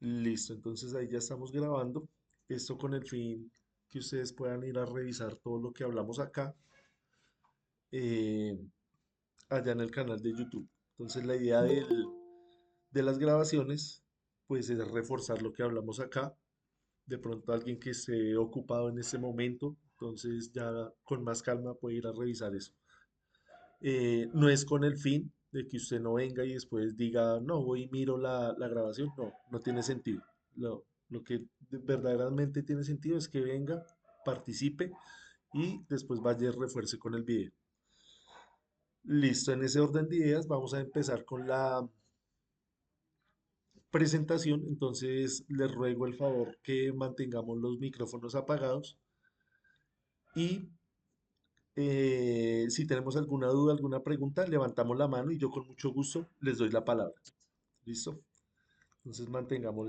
Listo, entonces ahí ya estamos grabando. Esto con el fin que ustedes puedan ir a revisar todo lo que hablamos acá, eh, allá en el canal de YouTube. Entonces la idea de las grabaciones, pues es reforzar lo que hablamos acá. De pronto alguien que esté ocupado en este momento, entonces ya con más calma puede ir a revisar eso. No es con el fin de que usted no venga y después diga, no, voy y miro la grabación. No, no tiene sentido. Lo que verdaderamente tiene sentido es que venga, participe y después vaya y refuerce con el video. Listo, en ese orden de ideas vamos a empezar con la presentación. Entonces les ruego el favor que mantengamos los micrófonos apagados y si tenemos alguna duda, alguna pregunta, levantamos la mano y yo con mucho gusto les doy la palabra. ¿Listo? Entonces mantengamos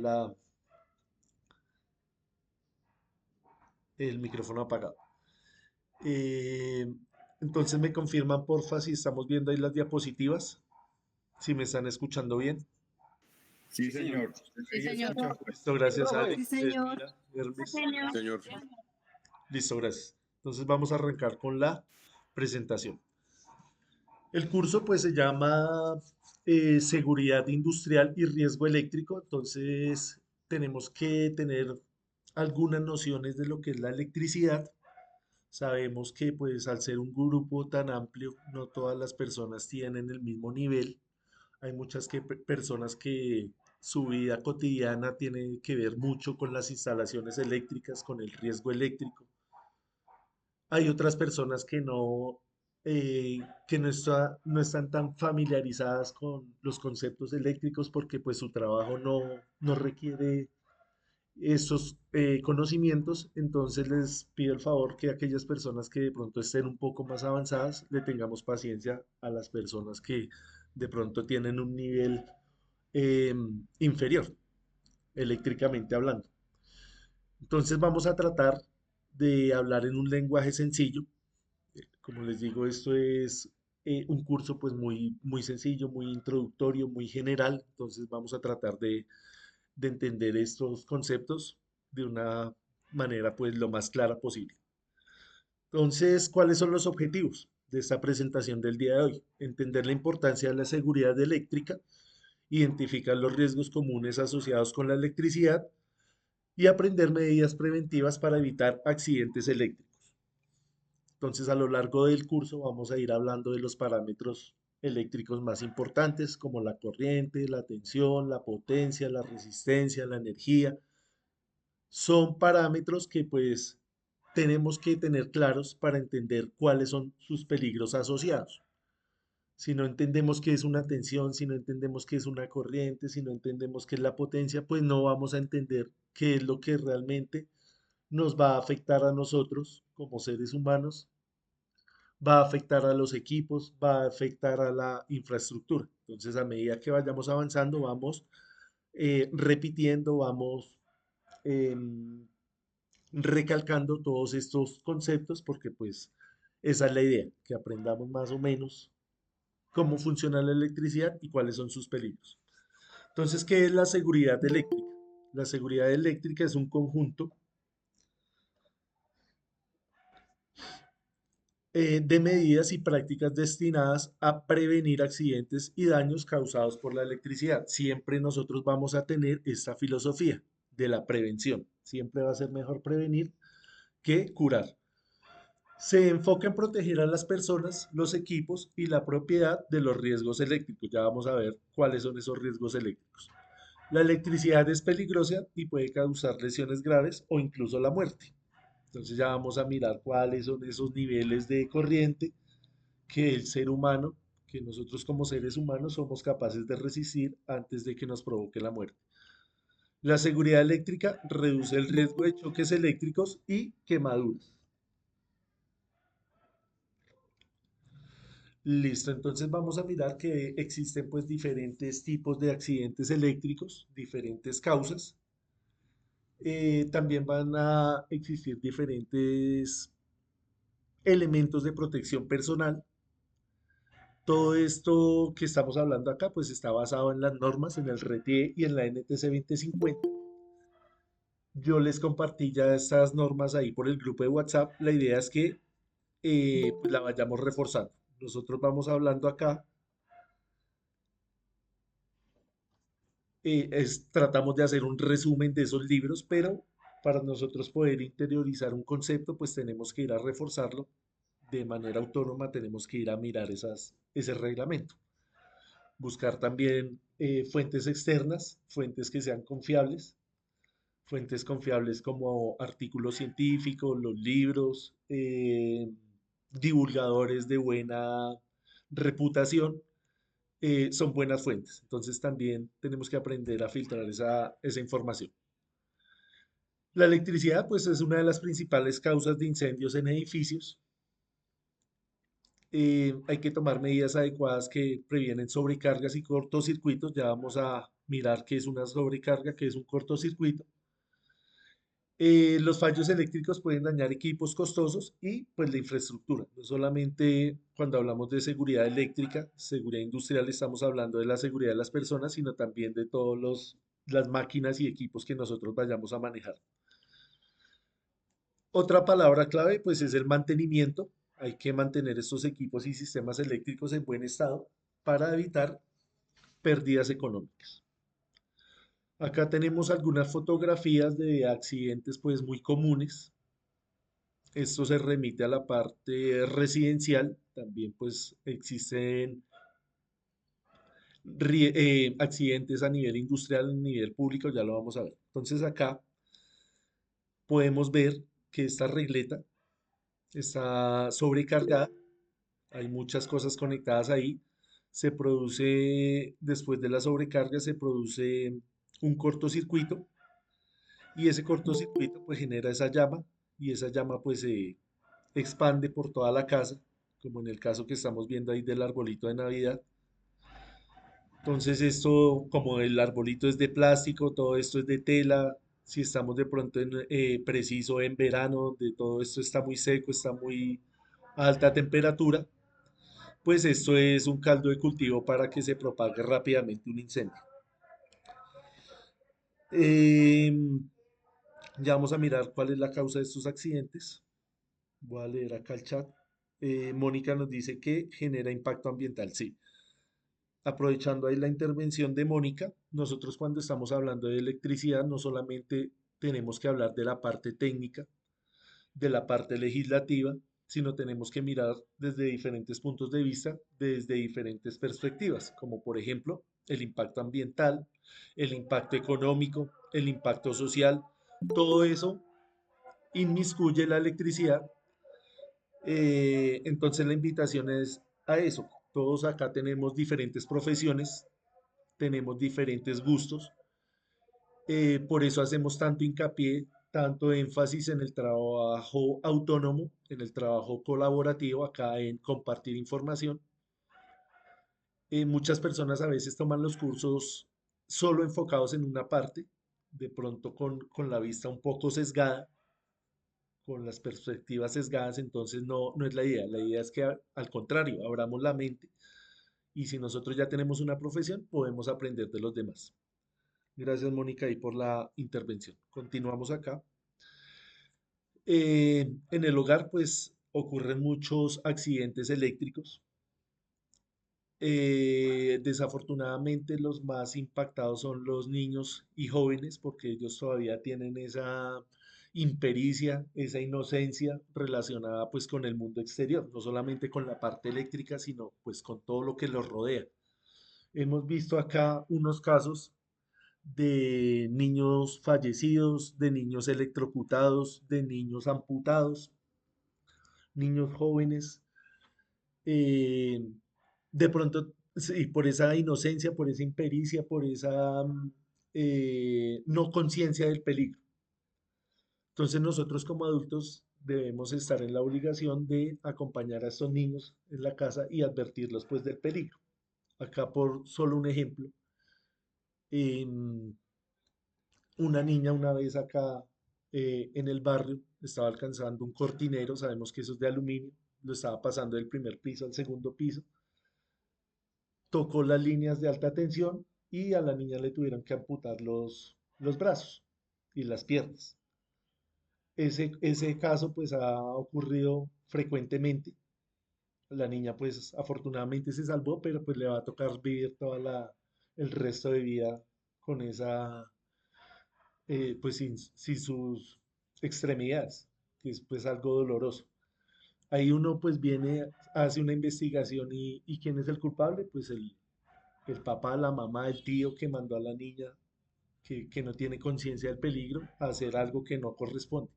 el micrófono apagado. Eh, entonces me confirman porfa si estamos viendo ahí las diapositivas, si me están escuchando bien. Sí, señor. ¿Usted Sí, me señor. escucha? Listo, gracias Sí, Alex, señor. Elmira, Hermes. Señor. Listo, gracias. Entonces vamos a arrancar con la presentación. El curso pues se llama Seguridad Industrial y Riesgo Eléctrico, entonces tenemos que tener algunas nociones de lo que es la electricidad. Sabemos que pues al ser un grupo tan amplio, no todas las personas tienen el mismo nivel. Hay muchas personas que su vida cotidiana tiene que ver mucho con las instalaciones eléctricas, con el riesgo eléctrico. Hay otras personas que no están tan familiarizadas con los conceptos eléctricos porque pues su trabajo no requiere esos conocimientos. Entonces les pido el favor que aquellas personas que de pronto estén un poco más avanzadas, le tengamos paciencia a las personas que de pronto tienen un nivel eh, inferior, eléctricamente hablando. Entonces vamos a tratar de hablar en un lenguaje sencillo. Como les digo, esto es un curso pues muy sencillo, muy introductorio, muy general. Entonces vamos a tratar de entender estos conceptos de una manera pues lo más clara posible. Entonces, ¿cuáles son los objetivos de esta presentación del día de hoy? Entender la importancia de la seguridad eléctrica, identificar los riesgos comunes asociados con la electricidad y aprender medidas preventivas para evitar accidentes eléctricos. Entonces, a lo largo del curso vamos a ir hablando de los parámetros eléctricos más importantes, como la corriente, la tensión, la potencia, la resistencia, la energía. Son parámetros que pues tenemos que tener claros para entender cuáles son sus peligros asociados. Si no entendemos qué es una tensión, si no entendemos qué es una corriente, si no entendemos qué es la potencia, pues no vamos a entender qué es lo que realmente nos va a afectar a nosotros como seres humanos, va a afectar a los equipos, va a afectar a la infraestructura. Entonces, a medida que vayamos avanzando, vamos repitiendo, vamos em, recalcando todos estos conceptos porque pues esa es la idea, que aprendamos más o menos cómo funciona la electricidad y cuáles son sus peligros. Entonces, ¿qué es la seguridad eléctrica? La seguridad eléctrica es un conjunto de medidas y prácticas destinadas a prevenir accidentes y daños causados por la electricidad. Siempre nosotros vamos a tener esta filosofía de la prevención. Siempre va a ser mejor prevenir que curar. Se enfoca en proteger a las personas, los equipos y la propiedad de los riesgos eléctricos. Ya vamos a ver cuáles son esos riesgos eléctricos. La electricidad es peligrosa y puede causar lesiones graves o incluso la muerte. Entonces ya vamos a mirar cuáles son esos niveles de corriente que el ser humano, que nosotros como seres humanos somos capaces de resistir antes de que nos provoque la muerte. La seguridad eléctrica reduce el riesgo de choques eléctricos y quemaduras. Listo, entonces vamos a mirar que existen pues diferentes tipos de accidentes eléctricos, diferentes causas. También van a existir diferentes elementos de protección personal. Todo esto que estamos hablando acá, pues está basado en las normas, en el RTE y en la NTC 2050. Yo les compartí ya estas normas ahí por el grupo de WhatsApp. La idea es que pues la vayamos reforzando. Nosotros vamos hablando acá, tratamos de hacer un resumen de esos libros, pero para nosotros poder interiorizar un concepto, pues tenemos que ir a reforzarlo de manera autónoma, tenemos que ir a mirar ese reglamento. Buscar también fuentes externas, fuentes que sean confiables, fuentes confiables como artículos científicos, los libros, divulgadores de buena reputación, son buenas fuentes. Entonces también tenemos que aprender a filtrar esa información. La electricidad, pues, es una de las principales causas de incendios en edificios. Hay que tomar medidas adecuadas que previenen sobrecargas y cortocircuitos. Ya vamos a mirar qué es una sobrecarga, qué es un cortocircuito. Los fallos eléctricos pueden dañar equipos costosos y pues la infraestructura. No solamente cuando hablamos de seguridad eléctrica, seguridad industrial, estamos hablando de la seguridad de las personas, sino también de todas las máquinas y equipos que nosotros vayamos a manejar. Otra palabra clave pues es el mantenimiento. Hay que mantener estos equipos y sistemas eléctricos en buen estado para evitar pérdidas económicas. Acá tenemos algunas fotografías de accidentes pues muy comunes. Esto se remite a la parte residencial. También pues existen accidentes a nivel industrial, a nivel público, ya lo vamos a ver. Entonces acá podemos ver que esta regleta está sobrecargada. Hay muchas cosas conectadas ahí. Se produce, después de la sobrecarga, se produce un cortocircuito y ese cortocircuito pues genera esa llama y esa llama pues se expande por toda la casa, como en el caso que estamos viendo ahí del arbolito de Navidad. Entonces esto, como el arbolito es de plástico, todo esto es de tela, si estamos de pronto en preciso en verano, donde todo esto está muy seco, está muy a alta temperatura, pues esto es un caldo de cultivo para que se propague rápidamente un incendio. Em, ya vamos a mirar cuál es la causa de estos accidentes. Voy a leer acá el chat. Mónica nos dice que genera impacto ambiental. Sí, aprovechando ahí la intervención de Mónica, nosotros cuando estamos hablando de electricidad no solamente tenemos que hablar de la parte técnica, de la parte legislativa, sino tenemos que mirar desde diferentes puntos de vista, desde diferentes perspectivas, como por ejemplo el impacto ambiental, el impacto económico, el impacto social. Todo eso inmiscuye la electricidad. Entonces la invitación es a eso. Todos acá tenemos diferentes profesiones, tenemos diferentes gustos. Por eso hacemos tanto hincapié, tanto énfasis en el trabajo autónomo, en el trabajo colaborativo, acá en compartir información. Muchas personas a veces toman los cursos solo enfocados en una parte, de pronto con la vista un poco sesgada, con las perspectivas sesgadas, entonces no es la idea. La idea es que al contrario, abramos la mente y si nosotros ya tenemos una profesión, podemos aprender de los demás. Gracias, Mónica, y por la intervención. Continuamos acá. En el hogar, pues, ocurren muchos accidentes eléctricos. Desafortunadamente, los más impactados son los niños y jóvenes, porque ellos todavía tienen esa impericia, esa inocencia relacionada, pues, con el mundo exterior, no solamente con la parte eléctrica, sino, pues, con todo lo que los rodea. Hemos visto acá unos casos de niños fallecidos, de niños electrocutados, de niños amputados, niños jóvenes, eh, de pronto, sí, por esa inocencia, por esa impericia, por esa no conciencia del peligro. Entonces nosotros como adultos debemos estar en la obligación de acompañar a estos niños en la casa y advertirlos pues del peligro. Acá por solo un ejemplo, em, una niña una vez acá en el barrio estaba alcanzando un cortinero, sabemos que eso es de aluminio, lo estaba pasando del primer piso al segundo piso tocó las líneas de alta tensión y a la niña le tuvieron que amputar los brazos y las piernas. Ese caso pues ha ocurrido frecuentemente. La niña pues afortunadamente se salvó, pero pues le va a tocar vivir el resto de vida con pues sin sus extremidades, que es pues algo doloroso. Ahí uno pues viene, hace una investigación y ¿quién es el culpable? Pues el papá, la mamá, el tío que mandó a la niña que no tiene conciencia del peligro a hacer algo que no corresponde.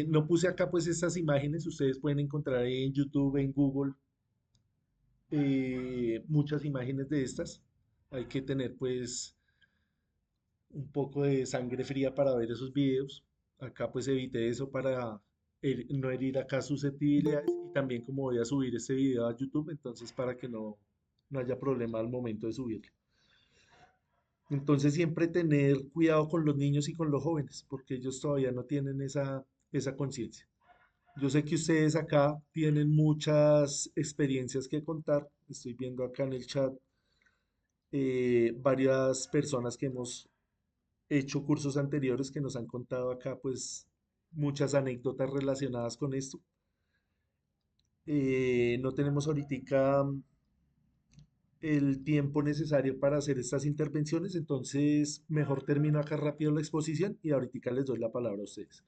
No puse acá pues estas imágenes, ustedes pueden encontrar en YouTube, en Google, muchas imágenes de estas. Hay que tener pues un poco de sangre fría para ver esos videos. Acá pues evité eso para no herir acá susceptibilidades y también como voy a subir este video a YouTube, entonces para que no haya problema al momento de subirlo. Entonces siempre tener cuidado con los niños y con los jóvenes, porque ellos todavía no tienen esa conciencia. Yo sé que ustedes acá tienen muchas experiencias que contar. Estoy viendo acá en el chat varias personas que hemos hecho cursos anteriores que nos han contado acá pues muchas anécdotas relacionadas con esto. No tenemos ahorita el tiempo necesario para hacer estas intervenciones, entonces mejor termino acá rápido la exposición y ahorita les doy la palabra a ustedes.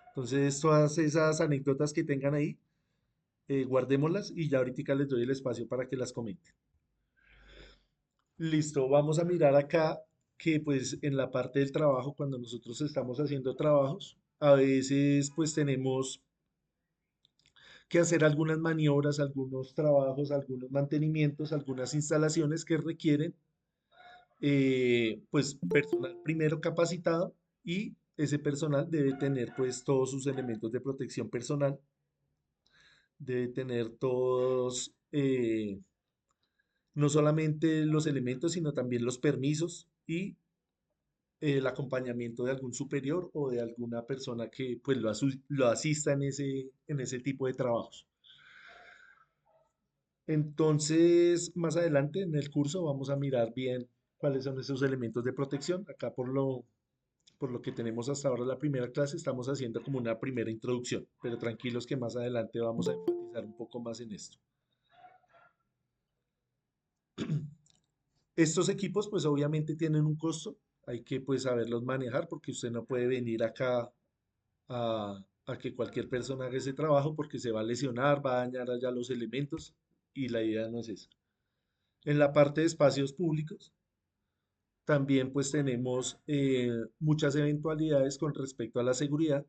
Entonces, todas esas anécdotas que tengan ahí, guardémoslas y ya ahorita les doy el espacio para que las comenten. Listo, vamos a mirar acá que pues en la parte del trabajo, cuando nosotros estamos haciendo trabajos, a veces pues tenemos que hacer algunas maniobras, algunos trabajos, algunos mantenimientos, algunas instalaciones que requieren pues personal primero capacitado y ese personal debe tener pues todos sus elementos de protección personal, debe tener todos, no solamente los elementos, sino también los permisos y el acompañamiento de algún superior o de alguna persona que pues lo asista en ese tipo de trabajos. Entonces, más adelante en el curso vamos a mirar bien cuáles son esos elementos de protección. Acá por lo que tenemos hasta ahora la primera clase, estamos haciendo como una primera introducción, pero tranquilos que más adelante vamos a enfatizar un poco más en esto. Estos equipos pues obviamente tienen un costo, hay que pues saberlos manejar porque usted no puede venir acá a que cualquier persona haga ese trabajo porque se va a lesionar, va a dañar allá los elementos y la idea no es esa. En la parte de espacios públicos, también pues tenemos muchas eventualidades con respecto a la seguridad.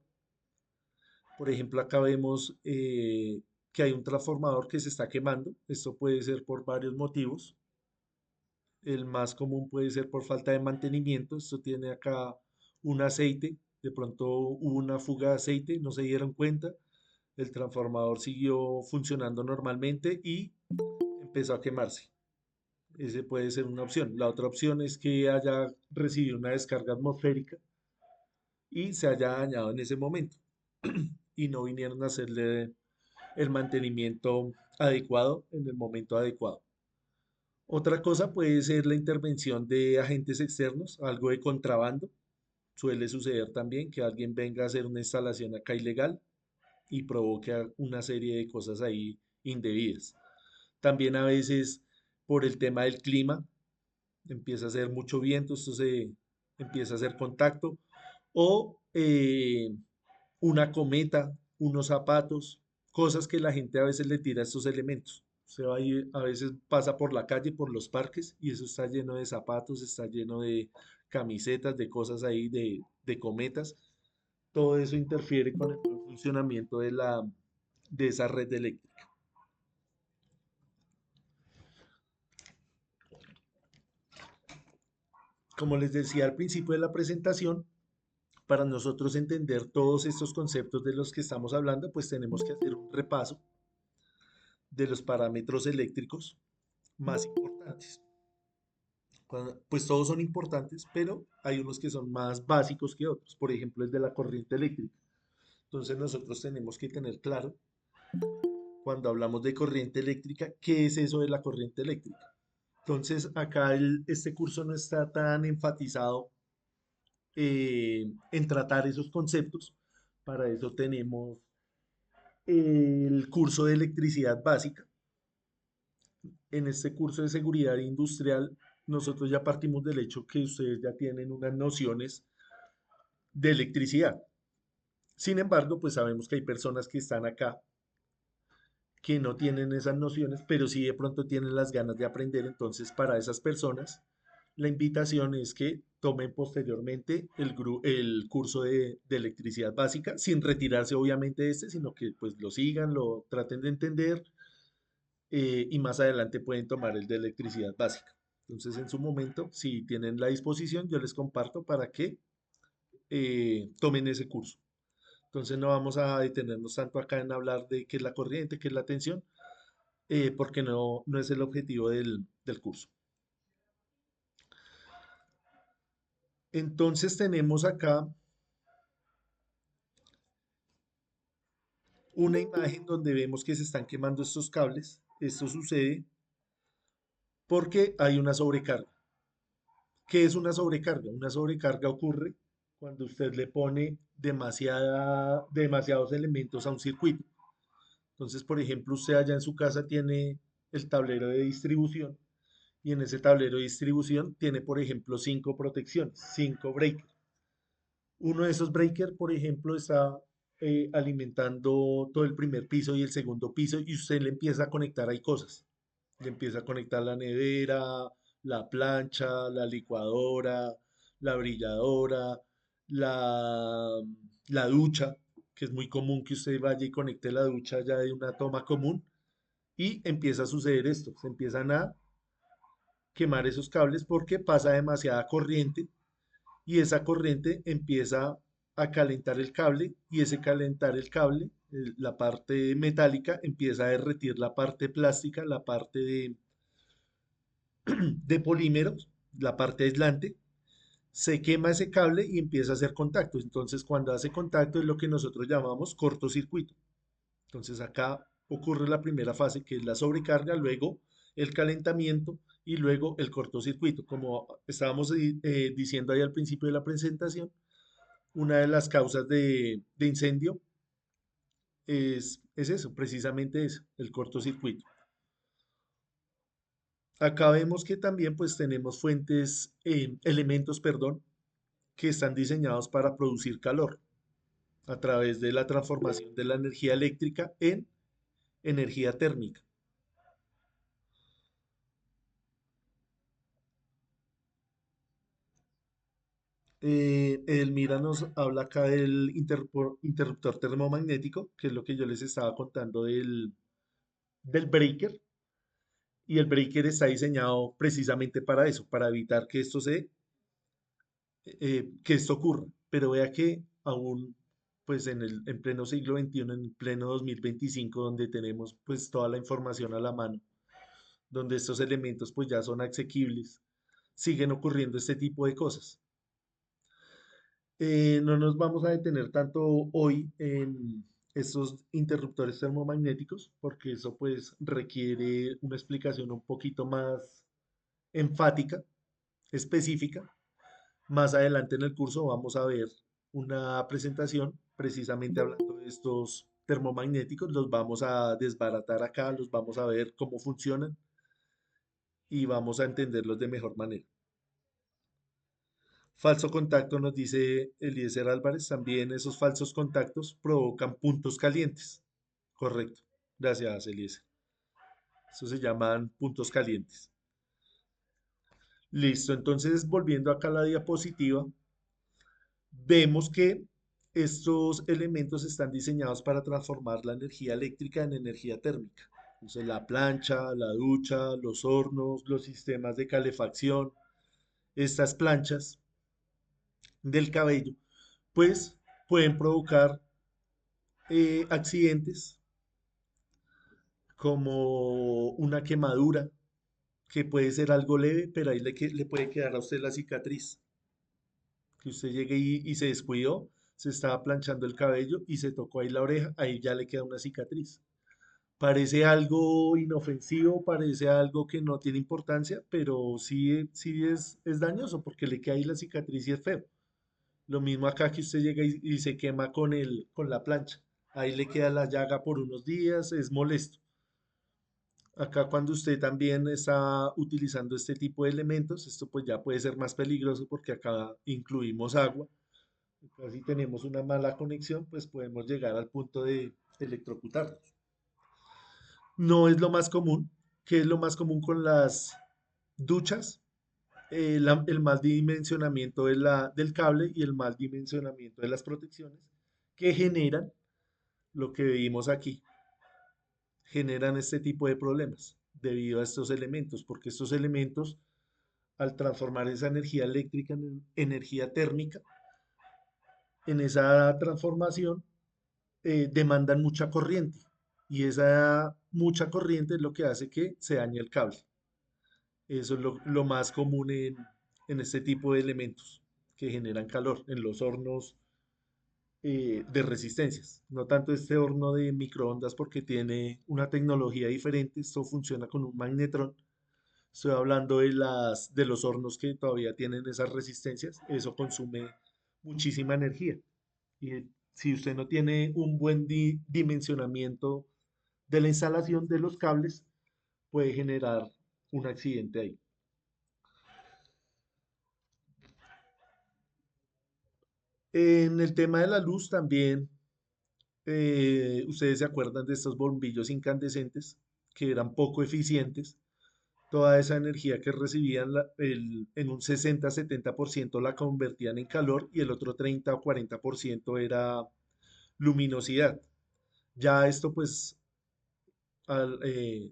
Por ejemplo, acá vemos que hay un transformador que se está quemando. Esto puede ser por varios motivos. El más común puede ser por falta de mantenimiento. Esto tiene acá un aceite. De pronto hubo una fuga de aceite, no se dieron cuenta. El transformador siguió funcionando normalmente y empezó a quemarse. Ese puede ser una opción. La otra opción es que haya recibido una descarga atmosférica y se haya dañado en ese momento y no vinieron a hacerle el mantenimiento adecuado en el momento adecuado. Otra cosa puede ser la intervención de agentes externos, algo de contrabando. Suele suceder también que alguien venga a hacer una instalación acá ilegal y provoque una serie de cosas ahí indebidas. También a veces por el tema del clima, empieza a hacer mucho viento, esto se empieza a hacer contacto, o una cometa, unos zapatos, cosas que la gente a veces le tira a estos elementos. Se va ahí, a veces pasa por la calle, por los parques, y eso está lleno de zapatos, está lleno de camisetas, de cosas ahí, de cometas. Todo eso interfiere con el buen funcionamiento de esa red eléctrica. Como les decía al principio de la presentación, para nosotros entender todos estos conceptos de los que estamos hablando, pues tenemos que hacer un repaso de los parámetros eléctricos más importantes. Pues todos son importantes, pero hay unos que son más básicos que otros. Por ejemplo, el de la corriente eléctrica. Entonces nosotros tenemos que tener claro cuando hablamos de corriente eléctrica, ¿qué es eso de la corriente eléctrica? Entonces, acá este curso no está tan enfatizado en tratar esos conceptos. Para eso tenemos el curso de electricidad básica. En este curso de seguridad industrial, nosotros ya partimos del hecho que ustedes ya tienen unas nociones de electricidad. Sin embargo, pues sabemos que hay personas que están acá que no tienen esas nociones, pero sí de pronto tienen las ganas de aprender. Entonces, para esas personas, la invitación es que tomen posteriormente el curso de electricidad básica, sin retirarse obviamente de este, sino que pues lo sigan, lo traten de entender y más adelante pueden tomar el de electricidad básica. Entonces, en su momento, si tienen la disposición, yo les comparto para que tomen ese curso. Entonces, no vamos a detenernos tanto acá en hablar de qué es la corriente, qué es la tensión, porque no es el objetivo del curso. Entonces, tenemos acá una imagen donde vemos que se están quemando estos cables. Esto sucede porque hay una sobrecarga. ¿Qué es una sobrecarga? Una sobrecarga ocurre cuando usted le pone demasiados elementos a un circuito. Entonces, por ejemplo, usted allá en su casa tiene el tablero de distribución y en ese tablero de distribución tiene, por ejemplo, cinco protecciones, cinco breakers. Uno de esos breakers, por ejemplo, está alimentando todo el primer piso y el segundo piso y usted le empieza a conectar ahí cosas. Le empieza a conectar la nevera, la plancha, la licuadora, la brilladora, la, la ducha, que es muy común que usted vaya y conecte la ducha ya de una toma común y empieza a suceder esto. Se empiezan a quemar esos cables porque pasa demasiada corriente y esa corriente empieza a calentar el cable y ese calentar el cable, la parte metálica, empieza a derretir la parte plástica, la parte de polímeros, la parte aislante, se quema ese cable y empieza a hacer contacto. Entonces, cuando hace contacto es lo que nosotros llamamos cortocircuito. Entonces, acá ocurre la primera fase, que es la sobrecarga, luego el calentamiento y luego el cortocircuito. Como estábamos diciendo ahí al principio de la presentación, una de las causas de incendio es eso, precisamente eso, el cortocircuito. Acá vemos que también pues tenemos elementos, perdón, que están diseñados para producir calor a través de la transformación de la energía eléctrica en energía térmica. Elmira nos habla acá del interruptor termomagnético, que es lo que yo les estaba contando del breaker. Y el breaker está diseñado precisamente para eso, para evitar que esto ocurra. Pero vea que aún, pues en pleno siglo XXI, en pleno 2025, donde tenemos pues toda la información a la mano, donde estos elementos pues ya son asequibles, siguen ocurriendo este tipo de cosas. No nos vamos a detener tanto hoy en estos interruptores termomagnéticos, porque eso pues requiere una explicación un poquito más enfática, específica. Más adelante en el curso vamos a ver una presentación precisamente hablando de estos termomagnéticos, los vamos a desbaratar acá, los vamos a ver cómo funcionan y vamos a entenderlos de mejor manera. Falso contacto, nos dice Eliezer Álvarez, también esos falsos contactos provocan puntos calientes. Correcto. Gracias, Eliezer. Eso se llaman puntos calientes. Listo, entonces volviendo acá a la diapositiva, vemos que estos elementos están diseñados para transformar la energía eléctrica en energía térmica. Entonces, la plancha, la ducha, los hornos, los sistemas de calefacción, estas planchas del cabello, pues pueden provocar accidentes como una quemadura, que puede ser algo leve, pero ahí le puede quedar a usted la cicatriz. Que usted llegue y se descuidó, se estaba planchando el cabello y se tocó ahí la oreja, ahí ya le queda una cicatriz. Parece algo inofensivo, parece algo que no tiene importancia, pero sí, sí es dañoso porque le queda ahí la cicatriz y es feo. Lo mismo acá que usted llega y se quema con la plancha. Ahí le queda la llaga por unos días, es molesto. Acá cuando usted también está utilizando este tipo de elementos, esto pues ya puede ser más peligroso porque acá incluimos agua. Acá si tenemos una mala conexión, pues podemos llegar al punto de electrocutarnos. No es lo más común. ¿Qué es lo más común con las duchas? El mal dimensionamiento del cable y el mal dimensionamiento de las protecciones que generan lo que vimos aquí, generan este tipo de problemas debido a estos elementos, porque estos elementos, al transformar esa energía eléctrica en energía térmica, en esa transformación demandan mucha corriente y esa mucha corriente es lo que hace que se dañe el cable. Eso es lo más común en este tipo de elementos que generan calor en los hornos de resistencias. No tanto este horno de microondas porque tiene una tecnología diferente. Esto funciona con un magnetrón. Estoy hablando de los hornos que todavía tienen esas resistencias. Eso consume muchísima energía. Y si usted no tiene un buen dimensionamiento de la instalación de los cables, puede generar un accidente ahí. En el tema de la luz también, ustedes se acuerdan de estos bombillos incandescentes que eran poco eficientes. Toda esa energía que recibían en un 60-70% la convertían en calor y el otro 30 o 40% era luminosidad. Ya esto pues al, eh,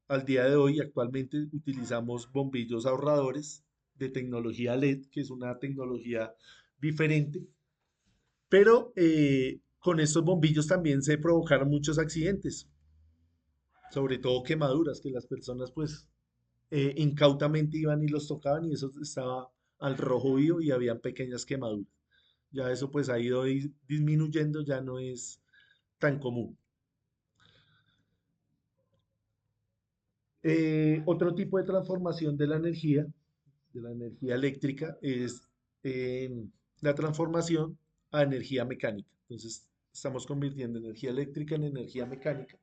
al día de hoy actualmente utilizamos bombillos ahorradores de tecnología LED, que es una tecnología diferente, pero con estos bombillos también se provocaron muchos accidentes, sobre todo quemaduras, que las personas pues incautamente iban y los tocaban y eso estaba al rojo vivo y habían pequeñas quemaduras. Ya eso pues ha ido disminuyendo, ya no es tan común. Otro tipo de transformación de la energía eléctrica, es la transformación a energía mecánica. Entonces, estamos convirtiendo energía eléctrica en energía mecánica.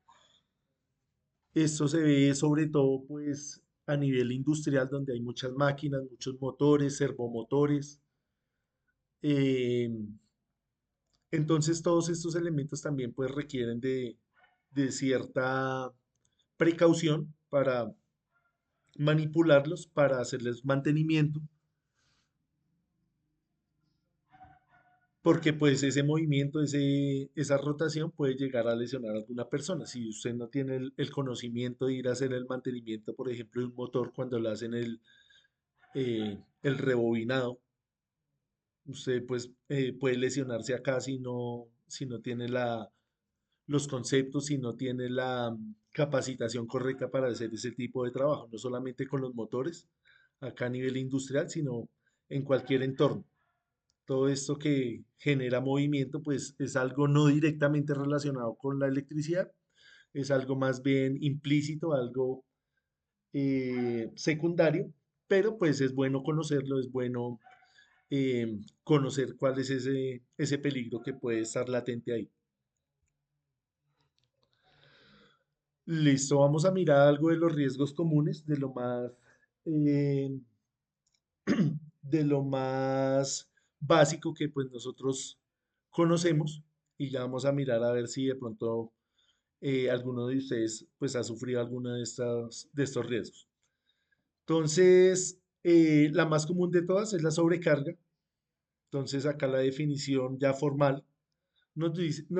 Esto se ve sobre todo pues a nivel industrial donde hay muchas máquinas, muchos motores, servomotores. eh, entonces todos estos elementos también pues requieren de cierta precaución para manipularlos, para hacerles mantenimiento, porque pues ese movimiento, esa rotación puede llegar a lesionar a alguna persona. Si usted no tiene el conocimiento de ir a hacer el mantenimiento, por ejemplo, de un motor cuando le hacen el rebobinado, usted pues puede lesionarse acá si no tiene los conceptos, si no tiene la capacitación correcta para hacer ese tipo de trabajo, no solamente con los motores, acá a nivel industrial, sino en cualquier entorno. Todo esto que genera movimiento, pues es algo no directamente relacionado con la electricidad, es algo más bien implícito, algo secundario, pero pues es bueno conocerlo, es bueno conocer cuál es ese peligro que puede estar latente ahí. Listo, vamos a mirar algo de los riesgos comunes, eh, de lo más básico que pues nosotros conocemos y ya vamos a mirar a ver si de pronto alguno de ustedes pues ha sufrido alguno de estos riesgos. Entonces, la más común de todas es la sobrecarga. Entonces, acá la definición ya formal nos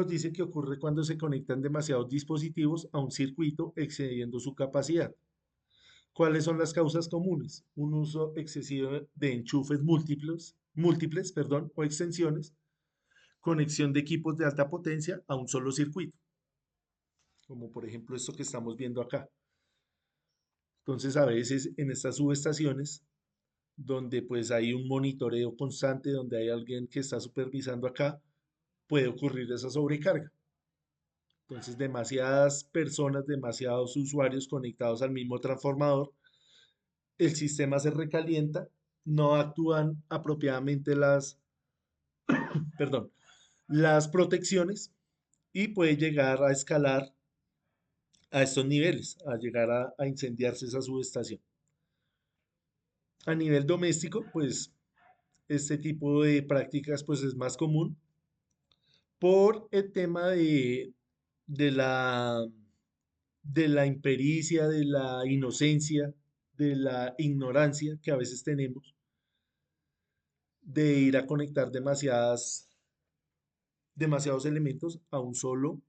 dice que ocurre cuando se conectan demasiados dispositivos a un circuito excediendo su capacidad. ¿Cuáles son las causas comunes? Un uso excesivo de enchufes múltiples, o extensiones, conexión de equipos de alta potencia a un solo circuito, como por ejemplo esto que estamos viendo acá. Entonces, a veces en estas subestaciones, donde pues hay un monitoreo constante, donde hay alguien que está supervisando acá, puede ocurrir esa sobrecarga. Entonces, demasiadas personas, demasiados usuarios conectados al mismo transformador, el sistema se recalienta, no actúan apropiadamente perdón, las protecciones y puede llegar a escalar a estos niveles, a llegar a incendiarse esa subestación. A nivel doméstico, pues este tipo de prácticas pues es más común por el tema de de la impericia, de la inocencia, de la ignorancia que a veces tenemos de ir a conectar demasiados elementos a un solo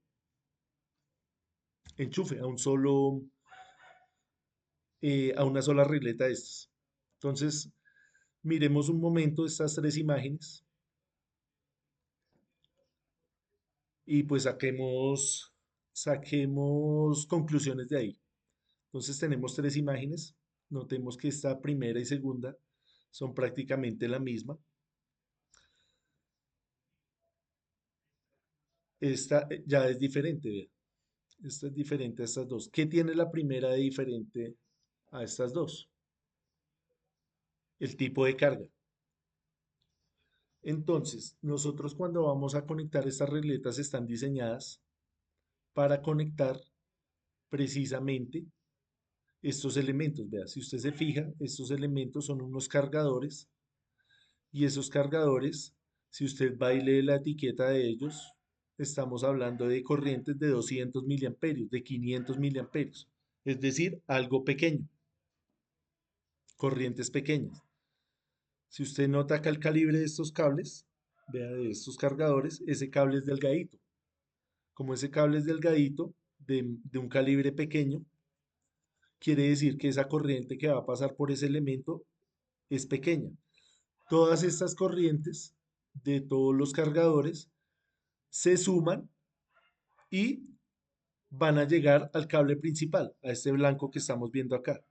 enchufe, a una sola regleta de estas. Entonces, miremos un momento estas tres imágenes y pues saquemos conclusiones de ahí. Entonces tenemos tres imágenes. Notemos que esta primera y segunda son prácticamente la misma. Esta ya es diferente, vean. Esta es diferente a estas dos. ¿Qué tiene la primera de diferente a estas dos? El tipo de carga. Entonces, nosotros cuando vamos a conectar estas regletas están diseñadas para conectar precisamente estos elementos. Vea, si usted se fija, estos elementos son unos cargadores y esos cargadores, si usted va y lee la etiqueta de ellos, estamos hablando de corrientes de 200 miliamperios, de 500 miliamperios, es decir, algo pequeño, corrientes pequeñas. Si usted nota acá el calibre de estos cables, vea de estos cargadores, ese cable es delgadito. Como ese cable es delgadito, de un calibre pequeño, quiere decir que esa corriente que va a pasar por ese elemento es pequeña. Todas estas corrientes de todos los cargadores se suman y van a llegar al cable principal, a este blanco que estamos viendo acá,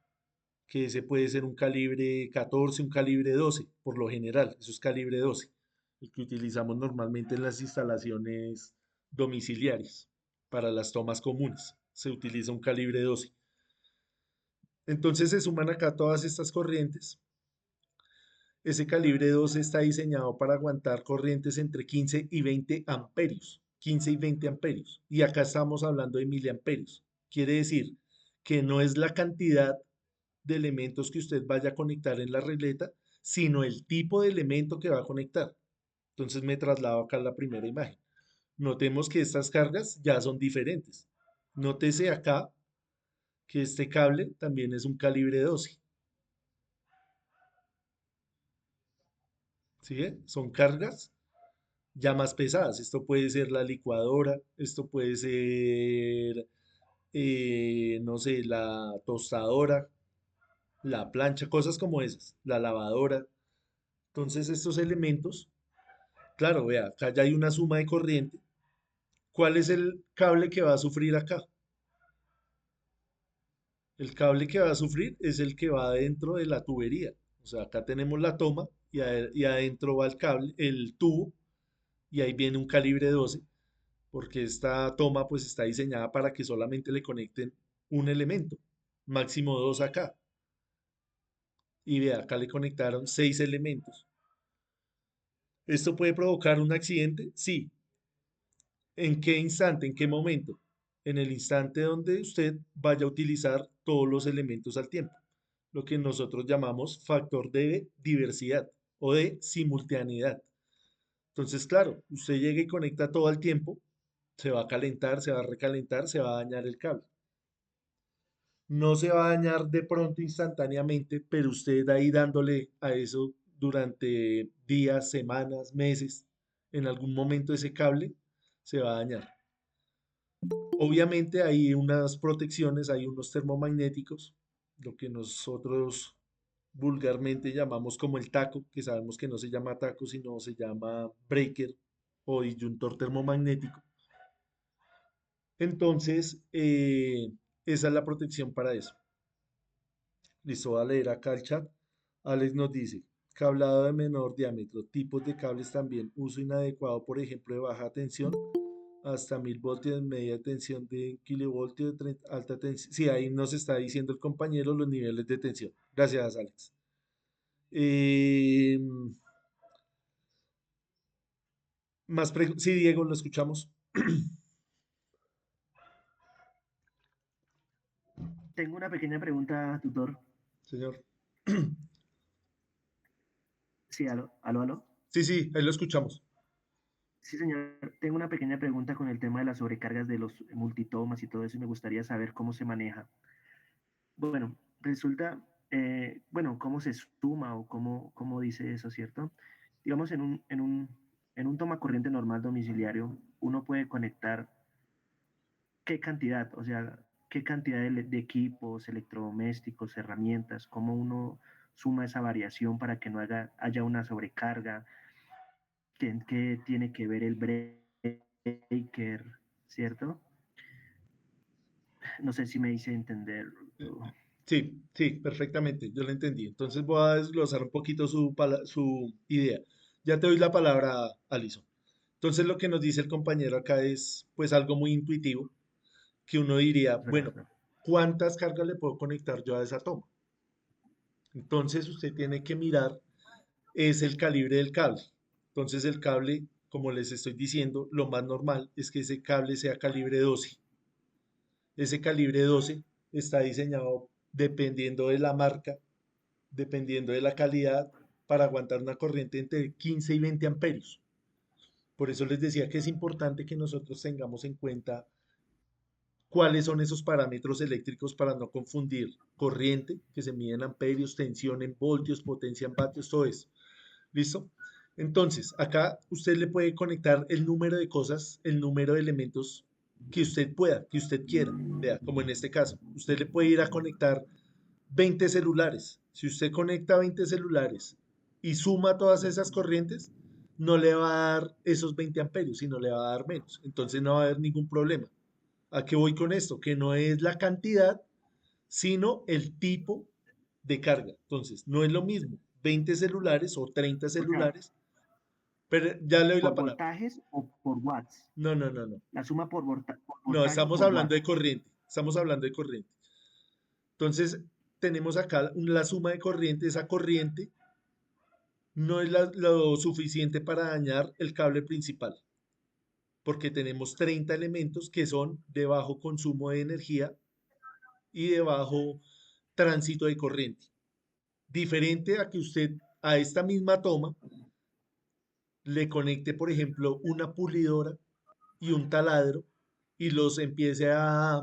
que ese puede ser un calibre 14, un calibre 12, por lo general, eso es calibre 12, el que utilizamos normalmente en las instalaciones domiciliares, para las tomas comunes, se utiliza un calibre 12. Entonces se suman acá todas estas corrientes. Ese calibre 12 está diseñado para aguantar corrientes entre 15 y 20 amperios. 15 y 20 amperios. Y acá estamos hablando de miliamperios. Quiere decir que no es la cantidad de elementos que usted vaya a conectar en la regleta, sino el tipo de elemento que va a conectar. Entonces me traslado acá a la primera imagen. Notemos que estas cargas ya son diferentes. Nótese acá que este cable también es un calibre 12. ¿Sí ve? Son cargas ya más pesadas. Esto puede ser la licuadora, esto puede ser, no sé, la tostadora, la plancha, cosas como esas, la lavadora. Entonces estos elementos, claro, vea, acá ya hay una suma de corriente. ¿Cuál es el cable que va a sufrir acá? El cable que va a sufrir es el que va dentro de la tubería. O sea, acá tenemos la toma y adentro va el cable, el tubo, y ahí viene un calibre 12 porque esta toma pues está diseñada para que solamente le conecten un elemento, máximo dos acá. Y vea, acá le conectaron seis elementos. ¿Esto puede provocar un accidente? Sí. ¿En qué instante? ¿En qué momento? En el instante donde usted vaya a utilizar todos los elementos al tiempo, lo que nosotros llamamos factor de diversidad o de simultaneidad. Entonces, claro, usted llega y conecta todo al tiempo, se va a calentar, se va a recalentar, se va a dañar el cable. No se va a dañar de pronto instantáneamente, pero usted ahí dándole a eso durante días, semanas, meses, en algún momento ese cable se va a dañar. Obviamente hay unas protecciones, hay unos termomagnéticos, lo que nosotros vulgarmente llamamos como el taco, que sabemos que no se llama taco, sino se llama breaker o disyuntor termomagnético. Entonces, esa es la protección para eso. Listo, voy a leer acá el chat. Alex nos dice, cablado de menor diámetro, tipos de cables también, uso inadecuado, por ejemplo, de baja tensión. hasta 1000 voltios, media tensión de kilovoltio, alta tensión. Sí, ahí nos está diciendo el compañero los niveles de tensión. Gracias, Alex. Eh, sí, Diego, lo escuchamos. Tengo una pequeña pregunta, tutor. Señor. Sí, aló. Sí, sí, ahí lo escuchamos. Sí, señor. Tengo una pequeña pregunta con el tema de las sobrecargas de los multitomas y todo eso, y me gustaría saber cómo se maneja. Bueno, resulta, bueno, cómo se suma o cómo dice eso, ¿cierto? Digamos, en un toma corriente normal domiciliario, uno puede conectar qué cantidad, o sea, qué cantidad de equipos, electrodomésticos, herramientas, cómo uno suma esa variación para que no haya una sobrecarga, qué tiene que ver el breaker, ¿cierto? No sé si me hice entender. Sí, sí, perfectamente, yo lo entendí. Entonces voy a desglosar un poquito su idea. Ya te doy la palabra, Alison. Entonces lo que nos dice el compañero acá es pues algo muy intuitivo, que uno diría, Es verdad, bueno, es verdad. ¿cuántas cargas le puedo conectar yo a esa toma? Entonces usted tiene que mirar, es el calibre del cable. Entonces el cable, como les estoy diciendo, lo más normal es que ese cable sea calibre 12. Ese calibre 12 está diseñado dependiendo de la marca, dependiendo de la calidad, para aguantar una corriente entre 15 y 20 amperios. Por eso les decía que es importante que nosotros tengamos en cuenta cuáles son esos parámetros eléctricos para no confundir corriente, que se mide en amperios, tensión en voltios, potencia en vatios, todo eso. ¿Listo? Entonces, acá usted le puede conectar el número de cosas, el número de elementos que usted pueda, que usted quiera. Vea, como en este caso, usted le puede ir a conectar 20 celulares. Si usted conecta 20 celulares y suma todas esas corrientes, no le va a dar esos 20 amperios, sino le va a dar menos. Entonces no va a haber ningún problema. ¿A qué voy con esto? Que no es la cantidad, sino el tipo de carga. Entonces, no es lo mismo 20 celulares o 30 O sea, celulares, pero ya le doy la por palabra. voltajes o por watts. No, no, no, no. La suma por No, voltaje o estamos por hablando de watts. corriente. Estamos hablando de corriente. Entonces, tenemos acá la suma de corriente. Esa corriente no es lo suficiente para dañar el cable principal, porque tenemos 30 elementos que son de bajo consumo de energía y de bajo tránsito de corriente. Diferente a que usted a esta misma toma le conecte, por ejemplo, una pulidora y un taladro y los empiece a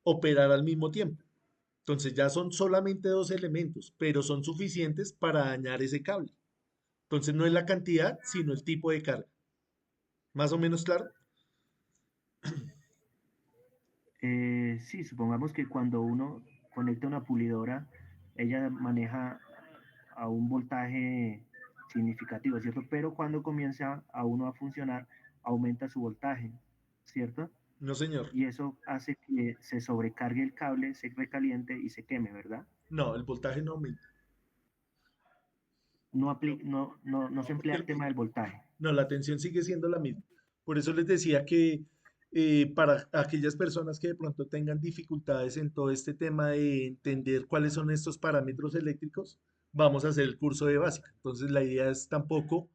operar al mismo tiempo. Entonces ya son solamente dos elementos, pero son suficientes para dañar ese cable. Entonces no es la cantidad, sino el tipo de carga. ¿Más o menos claro? Sí, supongamos que cuando uno conecta una pulidora, ella maneja a un voltaje significativo, ¿cierto? Pero cuando comienza a uno a funcionar, aumenta su voltaje, ¿cierto? No, señor. Y eso hace que se sobrecargue el cable, se recaliente y se queme, ¿verdad? No, el voltaje no aumenta. No, No no, se porque emplea el tema del voltaje. no, la tensión sigue siendo la misma. Por eso les decía que para aquellas personas que de pronto tengan dificultades en todo este tema de entender cuáles son estos parámetros eléctricos, vamos a hacer el curso de básica. Entonces la idea es tampoco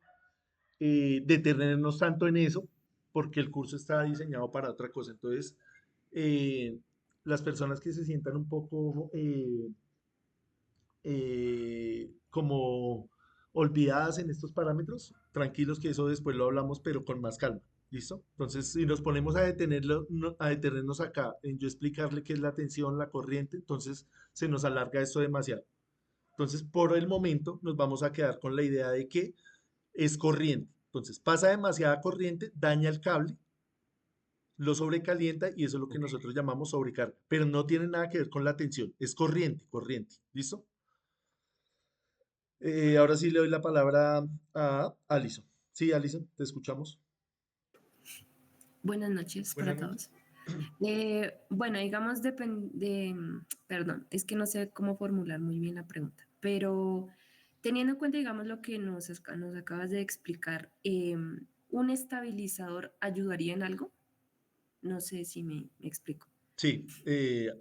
detenernos tanto en eso, porque el curso está diseñado para otra cosa. Entonces, eh, las personas que se sientan un poco como olvidadas en estos parámetros, tranquilos que eso después lo hablamos, pero con más calma. ¿Listo? Entonces, si nos ponemos a a detenernos acá en yo explicarle qué es la tensión, la corriente, entonces se nos alarga esto demasiado. Entonces, por el momento, nos vamos a quedar con la idea de que es corriente. Entonces, pasa demasiada corriente, daña el cable, lo sobrecalienta y eso es lo que Ok. nosotros llamamos sobrecarga. Pero no tiene nada que ver con la tensión, es corriente, corriente. ¿Listo? Ahora sí le doy la palabra a Alison. Sí, Alison, te escuchamos. Buenas noches Buenas para noches. todos. Bueno, digamos, perdón, es que no sé cómo formular muy bien la pregunta, pero teniendo en cuenta, digamos, lo que nos acabas de explicar, ¿un estabilizador ayudaría en algo? No sé si me explico. Sí,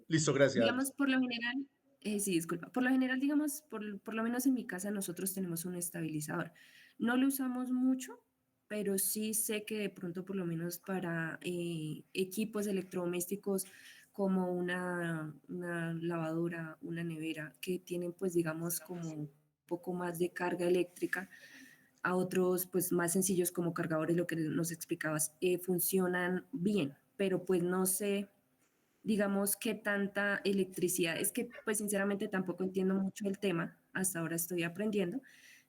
listo, gracias, Digamos, Alice. por lo general, sí, disculpa, por lo general, digamos, por lo menos en mi casa nosotros tenemos un estabilizador. No lo usamos mucho, pero sí sé que de pronto, por lo menos para equipos electrodomésticos como una lavadora, una nevera, que tienen pues digamos como un poco más de carga eléctrica, a otros pues más sencillos como cargadores, lo que nos explicabas, funcionan bien, pero pues no sé, digamos, qué tanta electricidad. Es que pues sinceramente tampoco entiendo mucho el tema, hasta ahora estoy aprendiendo,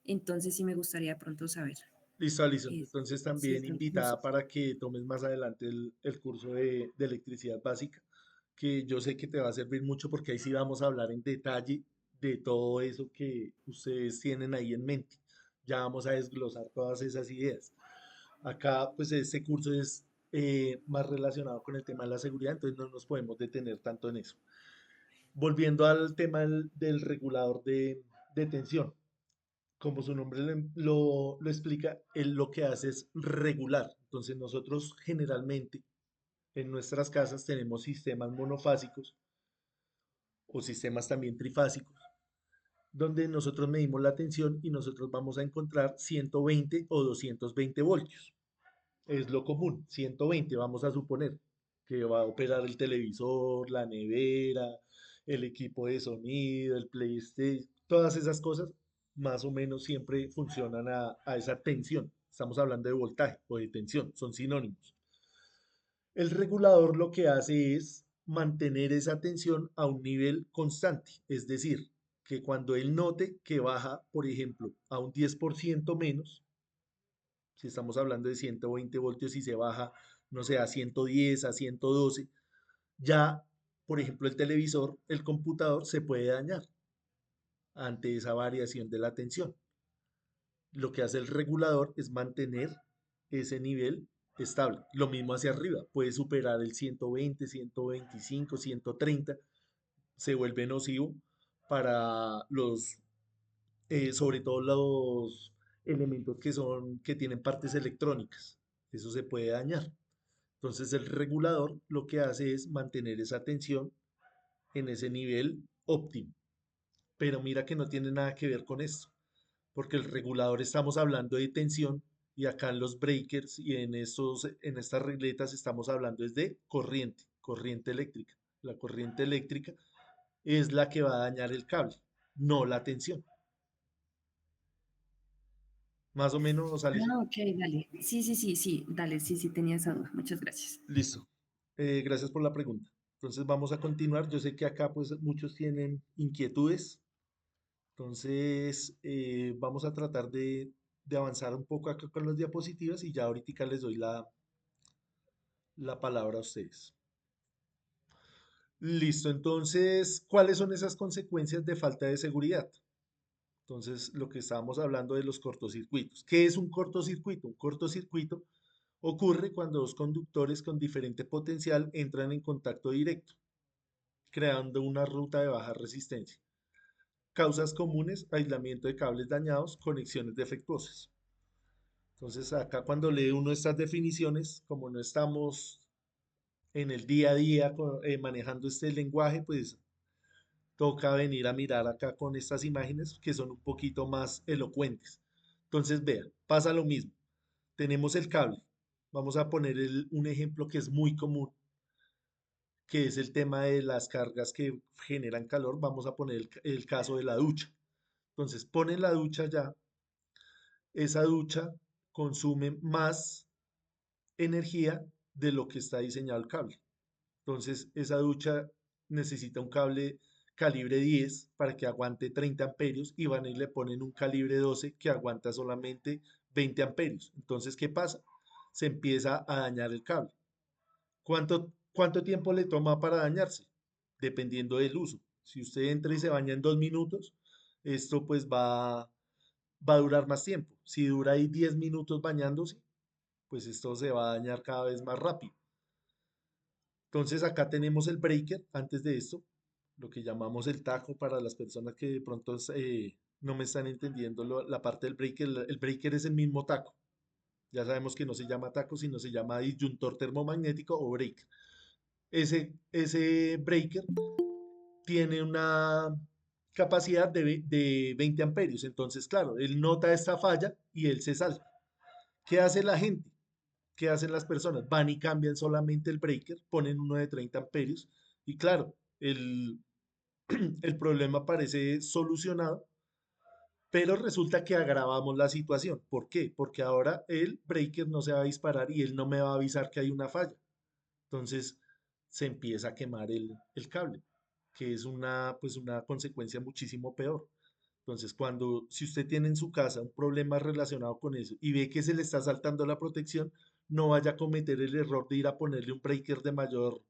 entonces sí me gustaría de pronto saber Listo, Alison. eh, Entonces si de también pronto invitada funciona. para que tomes más adelante el curso de electricidad básica, que yo sé que te va a servir mucho porque ahí sí vamos a hablar en detalle de todo eso que ustedes tienen ahí en mente. Ya vamos a desglosar todas esas ideas. Acá, pues este curso es más relacionado con el tema de la seguridad, entonces no nos podemos detener tanto en eso. Volviendo al tema del regulador de tensión, como su nombre lo explica, él lo que hace es regular. Entonces nosotros generalmente en nuestras casas tenemos sistemas monofásicos o sistemas también trifásicos, donde nosotros medimos la tensión y nosotros vamos a encontrar 120 o 220 voltios. Es lo común, 120 vamos a suponer que va a operar el televisor, la nevera, el equipo de sonido, el PlayStation, todas esas cosas más o menos siempre funcionan a esa tensión. Estamos hablando de voltaje o de tensión, son sinónimos. El regulador lo que hace es mantener esa tensión a un nivel constante, es decir, que cuando él note que baja, por ejemplo, a un 10% menos, si estamos hablando de 120 voltios y se baja, no sé, a 110, a 112, ya, por ejemplo, el televisor, el computador se puede dañar ante esa variación de la tensión. Lo que hace el regulador es mantener ese nivel estable. Lo mismo hacia arriba, puede superar el 120, 125, 130, se vuelve nocivo para sobre todo los elementos que tienen partes electrónicas. Eso se puede dañar. Entonces el regulador lo que hace es mantener esa tensión en ese nivel óptimo. Pero mira que no tiene nada que ver con esto, porque el regulador estamos hablando de tensión y acá en los breakers y en estas regletas estamos hablando es de corriente, corriente eléctrica. La corriente eléctrica es la que va a dañar el cable, no la tensión. Más o menos, Alison. Ah, ok, dale. Sí, sí, sí, sí, dale, sí, sí, tenía esa duda. Muchas gracias. Listo. Gracias por la pregunta. Entonces vamos a continuar. Yo sé que acá pues muchos tienen inquietudes. Entonces vamos a tratar de avanzar un poco acá con las diapositivas y ya ahorita les doy la palabra a ustedes. Listo. Entonces, ¿cuáles son esas consecuencias de falta de seguridad? Entonces, lo que estábamos hablando de los cortocircuitos. ¿Qué es un cortocircuito? Un cortocircuito ocurre cuando dos conductores con diferente potencial entran en contacto directo, creando una ruta de baja resistencia. Causas comunes, aislamiento de cables dañados, conexiones defectuosas. Entonces, acá cuando lee uno estas definiciones, como no estamos en el día a día manejando este lenguaje, pues toca venir a mirar acá con estas imágenes que son un poquito más elocuentes. Entonces, vea, pasa lo mismo. Tenemos el cable. Vamos a poner un ejemplo que es muy común, que es el tema de las cargas que generan calor. Vamos a poner el caso de la ducha. Entonces, ponen la ducha ya. Esa ducha consume más energía de lo que está diseñado el cable. Entonces, esa ducha necesita un cable calibre 10 para que aguante 30 amperios y van y le ponen un calibre 12 que aguanta solamente 20 amperios. Entonces, ¿qué pasa? Se empieza a dañar el cable. ¿Cuánto tiempo le toma para dañarse? Dependiendo del uso. Si usted entra y se baña en 2 minutos, esto pues va a durar más tiempo. Si dura ahí 10 minutos bañándose, pues esto se va a dañar cada vez más rápido. Entonces acá tenemos el breaker antes de esto, lo que llamamos el tajo para las personas que de pronto no me están entendiendo la parte del breaker. El breaker es el mismo taco. Ya sabemos que no se llama taco, sino se llama disyuntor termomagnético o breaker. Ese breaker tiene una capacidad de 20 amperios. Entonces, claro, él nota esta falla y él se salta. ¿Qué hace la gente? ¿Qué hacen las personas? Van y cambian solamente el breaker, ponen uno de 30 amperios y claro, el problema parece solucionado, pero resulta que agravamos la situación. ¿Por qué? Porque ahora el breaker no se va a disparar y él no me va a avisar que hay una falla. Entonces se empieza a quemar el cable, que es pues una consecuencia muchísimo peor. Entonces, si usted tiene en su casa un problema relacionado con eso y ve que se le está saltando la protección, no vaya a cometer el error de ir a ponerle un breaker de mayor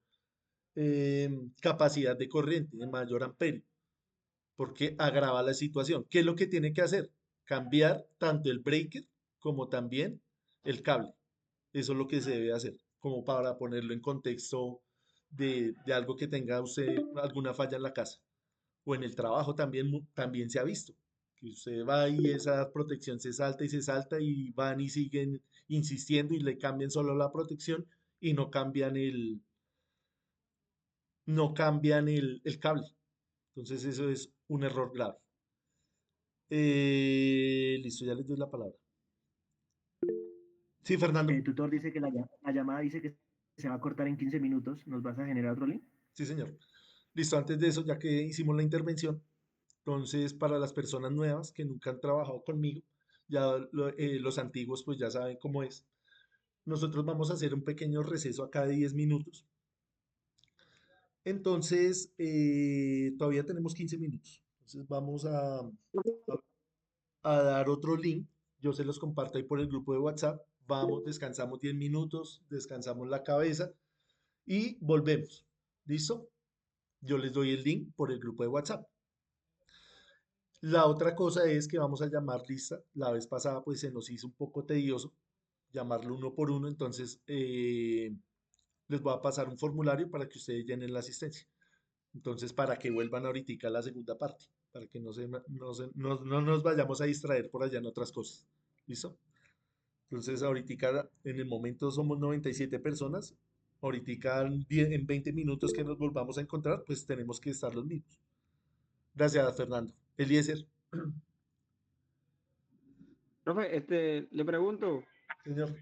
capacidad de corriente, de mayor amperio, porque agrava la situación. ¿Qué es lo que tiene que hacer? Cambiar tanto el breaker como también el cable. Eso es lo que se debe hacer, como para ponerlo en contexto de algo que tenga usted alguna falla en la casa o en el trabajo también, también se ha visto, que usted va y esa protección se salta y van y siguen insistiendo y le cambian solo la protección y no cambian el cable. Entonces eso es un error grave. Listo, ya les doy la palabra. Sí, Fernando. Tutor dice que la llamada dice que se va a cortar en 15 minutos. ¿Nos vas a generar otro link? Sí, señor. Listo, antes de eso, ya que hicimos la intervención, entonces para las personas nuevas que nunca han trabajado conmigo, ya los antiguos pues ya saben cómo es. Nosotros vamos a hacer un pequeño receso acá de 10 minutos. Entonces, todavía tenemos 15 minutos. Entonces vamos a dar otro link. Yo se los comparto ahí por el grupo de WhatsApp. Vamos, descansamos 10 minutos, descansamos la cabeza y volvemos. ¿Listo? Yo les doy el link por el grupo de WhatsApp. La otra cosa es que vamos a llamar lista. La vez pasada pues se nos hizo un poco tedioso llamarlo uno por uno, entonces les voy a pasar un formulario para que ustedes llenen la asistencia. Entonces, para que vuelvan ahorita a la segunda parte, para que no nos vayamos a distraer por allá en otras cosas. ¿Listo? Entonces, ahorita en el momento somos 97 personas. Ahorita en 20 minutos que nos volvamos a encontrar, pues tenemos que estar los mismos. Gracias, Fernando. Eliezer, Profe, le pregunto, señor.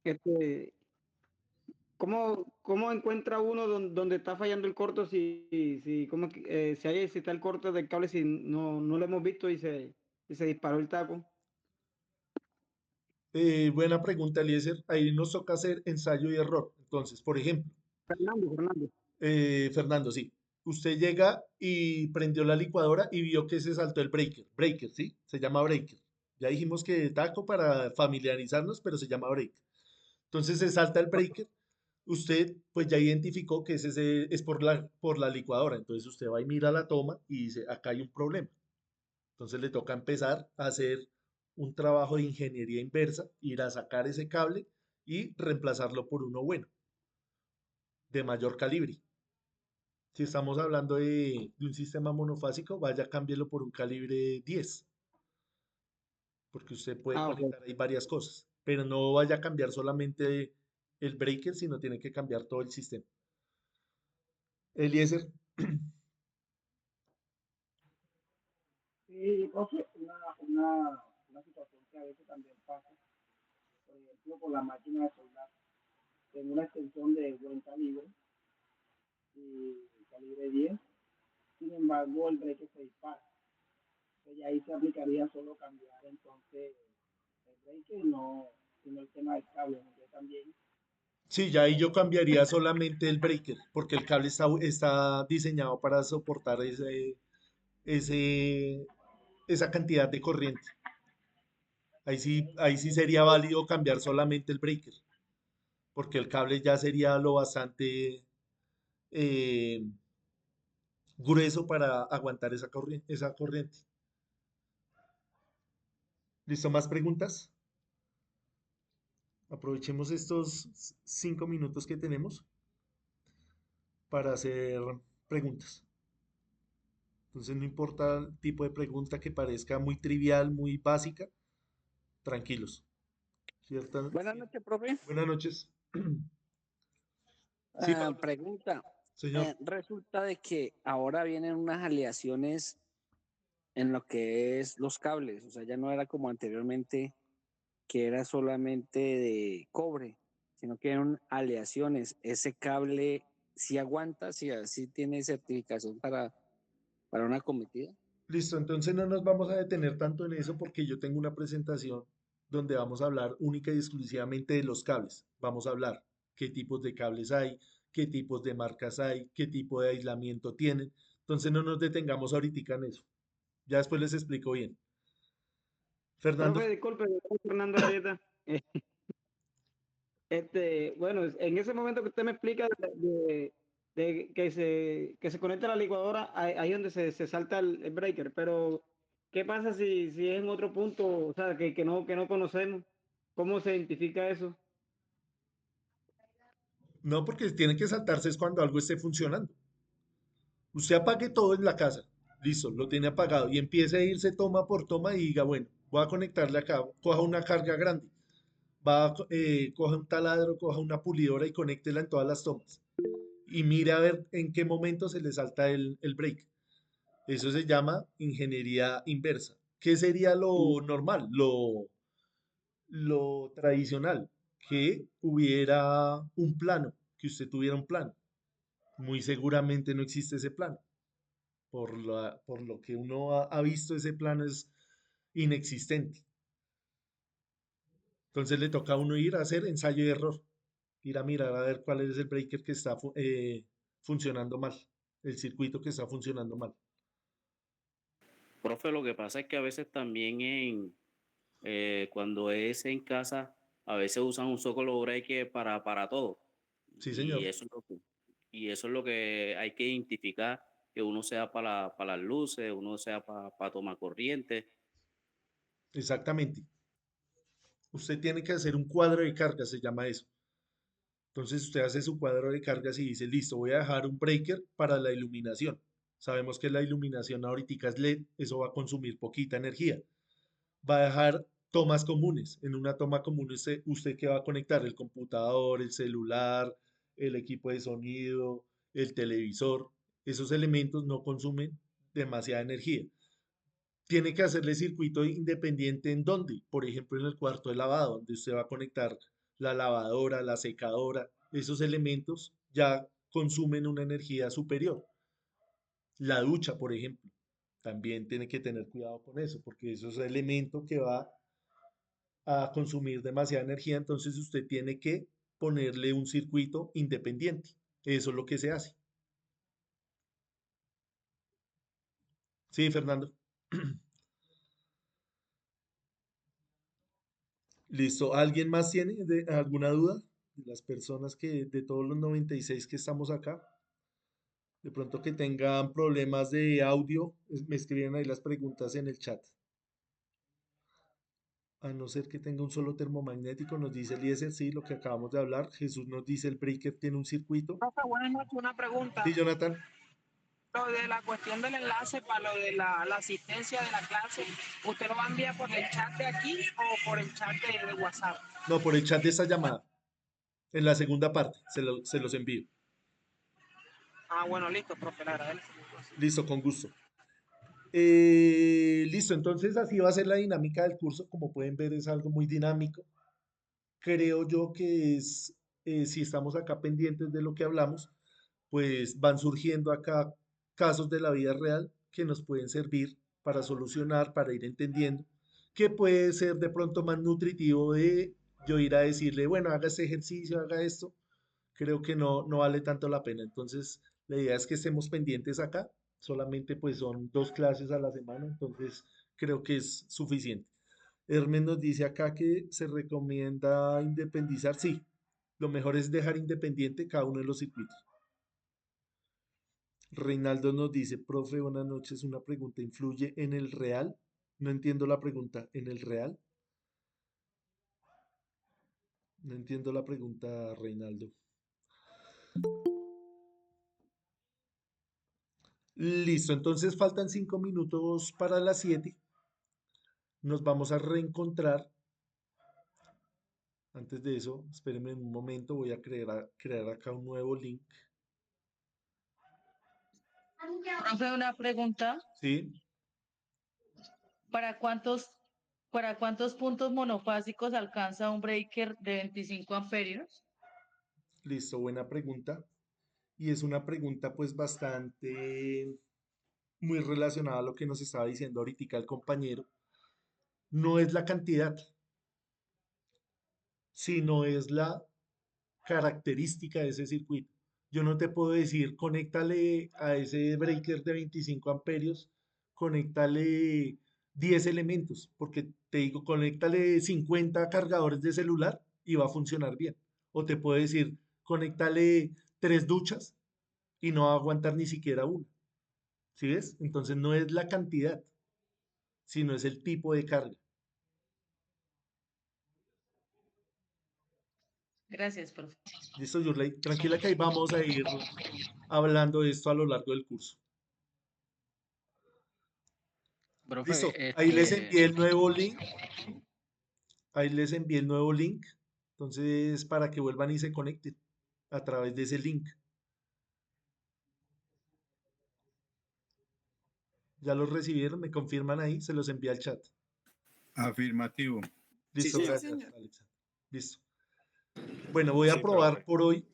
este, ¿cómo encuentra uno donde está fallando el corto si está el corte del cable si no lo hemos visto y se disparó el taco? Buena pregunta, Eliezer. Ahí nos toca hacer ensayo y error. Entonces, por ejemplo, Fernando. Fernando, sí. Usted llega y prendió la licuadora y vio que se saltó el breaker. Breaker, ¿sí? Se llama breaker. Ya dijimos que taco para familiarizarnos, pero se llama breaker. Entonces se salta el breaker. Usted pues ya identificó que es por la licuadora. Entonces usted va y mira la toma y dice, acá hay un problema. Entonces le toca empezar a hacer un trabajo de ingeniería inversa, ir a sacar ese cable y reemplazarlo por uno bueno, de mayor calibre. Si estamos hablando de un sistema monofásico, vaya, cámbielo por un calibre 10, porque usted puede Ah, ok. conectar ahí varias cosas, pero no vaya a cambiar solamente el breaker, sino tiene que cambiar todo el sistema. Eliezer, Sí, profe, una situación que a veces también pasa, por ejemplo, con la máquina de soldar. Tengo una extensión de buen calibre, y calibre 10, sin embargo, el breque se dispara. Entonces, ahí se aplicaría solo cambiar entonces el breque y no, sino el tema del cable, ¿no? Yo también. sí, ya ahí yo cambiaría solamente el breaker, porque el cable está diseñado para soportar ese, esa cantidad de corriente. Ahí sí sería válido cambiar solamente el breaker, porque el cable ya sería lo bastante eh, grueso para aguantar esa corriente. ¿Listo? ¿Más preguntas? Aprovechemos estos 5 minutos que tenemos para hacer preguntas. Entonces, no importa el tipo de pregunta que parezca muy trivial, muy básica, tranquilos. ¿Cierta? Buenas noches, profe. Buenas noches. Sí, Pablo, Pregunta. señor. Resulta de que ahora vienen unas aleaciones en lo que es los cables. O sea, ya no era como anteriormente, que era solamente de cobre, sino que eran aleaciones. Ese cable sí aguanta, sí tiene certificación para una cometida. Listo, entonces no nos vamos a detener tanto en eso porque yo tengo una presentación donde vamos a hablar única y exclusivamente de los cables. Vamos a hablar qué tipos de cables hay, qué tipos de marcas hay, qué tipo de aislamiento tienen. Entonces no nos detengamos ahorita en eso. Ya después les explico bien. Fernando, Profe, disculpe, yo soy Fernando Arrieta. Eh, bueno, en ese momento que usted me explica de que se conecta a la licuadora, ahí es donde se salta el breaker. Pero, ¿qué pasa si es en otro punto, o sea, que no conocemos? ¿Cómo se identifica eso? no porque tiene que saltarse es cuando algo esté funcionando. Usted apague todo en la casa. Listo, lo tiene apagado y empiece a irse toma por toma y diga, bueno, voy a conectarle acá, coja una carga grande. Coja un taladro, coja una pulidora y conéctela en todas las tomas. Y mire a ver en qué momento se le salta el break. Eso se llama ingeniería inversa. ¿Qué sería lo normal, lo tradicional? Que hubiera un plano, que usted tuviera un plano. Muy seguramente no existe ese plano. Por lo que uno ha visto, ese plano es inexistente. Entonces le toca a uno ir a hacer ensayo y error. Ir a mirar a ver cuál es el breaker que está funcionando mal, el circuito que está funcionando mal. Profe, lo que pasa es que a veces también cuando es en casa, a veces usan un solo breaker para todo. Sí, Y señor, eso es y eso es lo que hay que identificar, que uno sea para las luces, uno sea para tomar corriente. exactamente. Usted tiene que hacer un cuadro de carga, se llama eso. Entonces usted hace su cuadro de cargas y dice, listo, voy a dejar un breaker para la iluminación. Sabemos que la iluminación ahorita es LED, eso va a consumir poquita energía. Va a dejar tomas comunes. En una toma común usted que va a conectar el computador, el celular, el equipo de sonido, el televisor. Esos elementos no consumen demasiada energía. Tiene que hacerle circuito independiente en dónde, por ejemplo, en el cuarto de lavado, donde usted va a conectar la lavadora, la secadora. Esos elementos ya consumen una energía superior. La ducha, por ejemplo, también tiene que tener cuidado con eso, porque eso es un elemento que va a consumir demasiada energía, entonces usted tiene que ponerle un circuito independiente. Eso es lo que se hace. Sí, Fernando. Listo. ¿Alguien más tiene alguna duda? De las personas de todos los 96 que estamos acá, de pronto que tengan problemas de audio, me escriben ahí las preguntas en el chat. A no ser que tenga un solo termomagnético, nos dice Eliezer, sí, lo que acabamos de hablar. Jesús nos dice el breaker tiene un circuito. Profe, buenas noches. Una pregunta. Sí, Jonathan. Lo de la cuestión del enlace para lo de la asistencia de la clase, ¿usted lo va a enviar por el chat de aquí o por el chat de WhatsApp? No, por el chat de esta llamada. En la segunda parte, se los envío. Ah, bueno, listo, profe, le agradezco. Listo, con gusto. Listo, entonces así va a ser la dinámica del curso. Como pueden ver, es algo muy dinámico. Creo yo que si estamos acá pendientes de lo que hablamos, pues van surgiendo acá casos de la vida real que nos pueden servir para solucionar, para ir entendiendo, que puede ser de pronto más nutritivo de yo ir a decirle, bueno, haga este ejercicio, haga esto. Creo que no vale tanto la pena. Entonces, la idea es que estemos pendientes acá. Solamente pues son 2 clases a la semana, entonces creo que es suficiente. Hermes nos dice acá que se recomienda independizar. Sí, lo mejor es dejar independiente cada uno de los circuitos. Reinaldo nos dice, profe, buenas noches, una pregunta, ¿influye en el real? No entiendo la pregunta, ¿en el real? No entiendo la pregunta, Reinaldo. Listo, entonces faltan 5 minutos para las 7. Nos vamos a reencontrar Antes de eso, espérenme un momento, voy a crear acá un nuevo link. Profe, una pregunta. ¿Sí? ¿Para cuántos, para cuántos puntos monofásicos alcanza un breaker de 25 amperios? Listo, buena pregunta. Y es una pregunta pues bastante muy relacionada a lo que nos estaba diciendo ahorita el compañero. No es la cantidad, sino es la característica de ese circuito. Yo no te puedo decir, conéctale a ese breaker de 25 amperios, conéctale 10 elementos, porque te digo, conéctale 50 cargadores de celular y va a funcionar bien. O te puedo decir, conéctale 3 duchas y no va a aguantar ni siquiera una. ¿Sí ves? Entonces no es la cantidad, sino es el tipo de carga. Gracias, profe. Listo, Yurley. Tranquila que ahí vamos a ir hablando de esto a lo largo del curso. Listo, Profe, ahí les envié el nuevo link. Ahí les envié el nuevo link. Entonces, para que vuelvan y se conecten a través de ese link. ¿Ya los recibieron? ¿Me confirman ahí? Se los envía al chat. Afirmativo. Sí, Listo, señor. gracias, Alexander. Listo. Bueno, voy a Sí, probar profe. por hoy.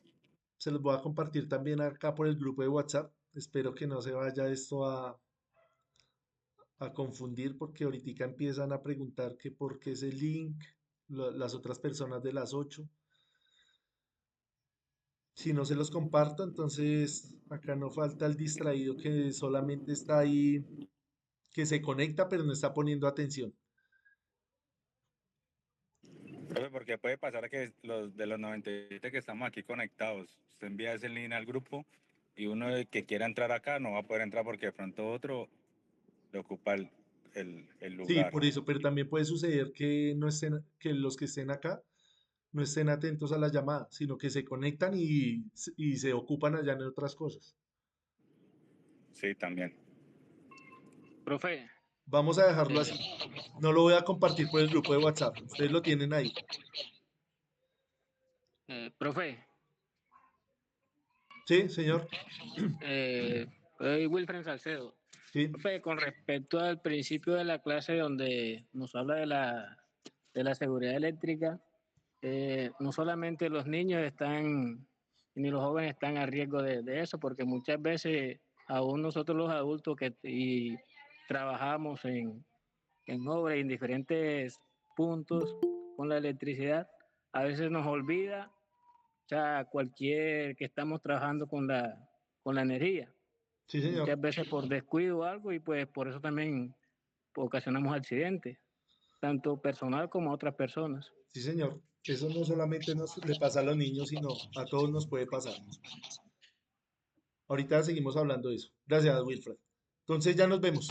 Se los voy a compartir también acá por el grupo de WhatsApp. Espero que no se vaya esto a confundir porque ahorita empiezan a preguntar que por qué ese link, las otras personas de las 8. Si no se los comparto, entonces acá no falta el distraído que solamente está ahí, que se conecta pero no está poniendo atención. Profe, porque puede pasar que los de los 97 que estamos aquí conectados, usted envía ese link al grupo y uno que quiera entrar acá no va a poder entrar porque de pronto otro le ocupa el Sí, lugar. por eso, pero también puede suceder que no estén, que los que estén acá no estén atentos a la llamada, sino que se conectan y se ocupan allá en otras cosas. Sí, también. Profe, Vamos a dejarlo así. No lo voy a compartir por el grupo de WhatsApp. Ustedes lo tienen ahí. Profe, Sí, señor. soy Wilfred Salcedo. Sí, Profe, con respecto al principio de la clase donde nos habla de la seguridad eléctrica, no solamente los niños están, ni los jóvenes están a riesgo de eso, porque muchas veces aún nosotros los adultos y trabajamos en obras y en diferentes puntos con la electricidad, a veces nos olvida, o sea, cualquier que estamos trabajando con la energía, sí, señor. muchas veces por descuido o algo, y pues por eso también ocasionamos accidentes, tanto personal como a otras personas. Sí, señor. Eso no solamente nos le pasa a los niños, sino a todos nos puede pasar. Ahorita seguimos hablando de eso. Gracias, Wilfred. Entonces ya nos vemos.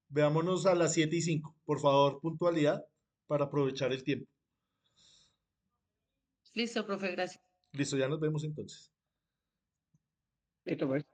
Veámonos a las 7:05. Por favor, puntualidad para aprovechar el tiempo. Listo, profe, gracias. Listo, ya nos vemos entonces. Listo, pues.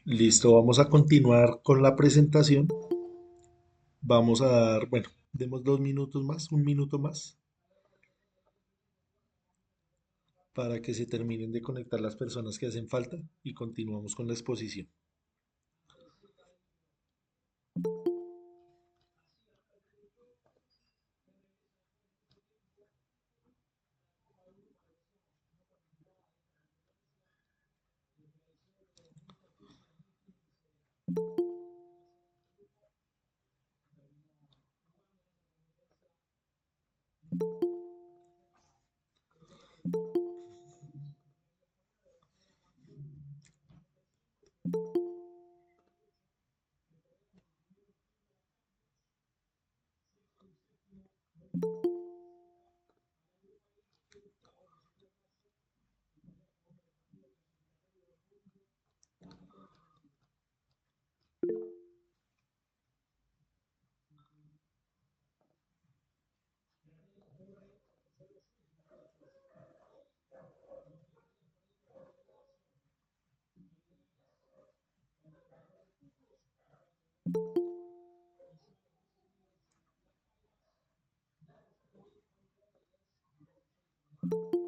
Listo, vamos a continuar con la presentación. Vamos a dar, bueno, demos 2 minutos más, un minuto más, para que se terminen de conectar las personas que hacen falta y continuamos con la exposición.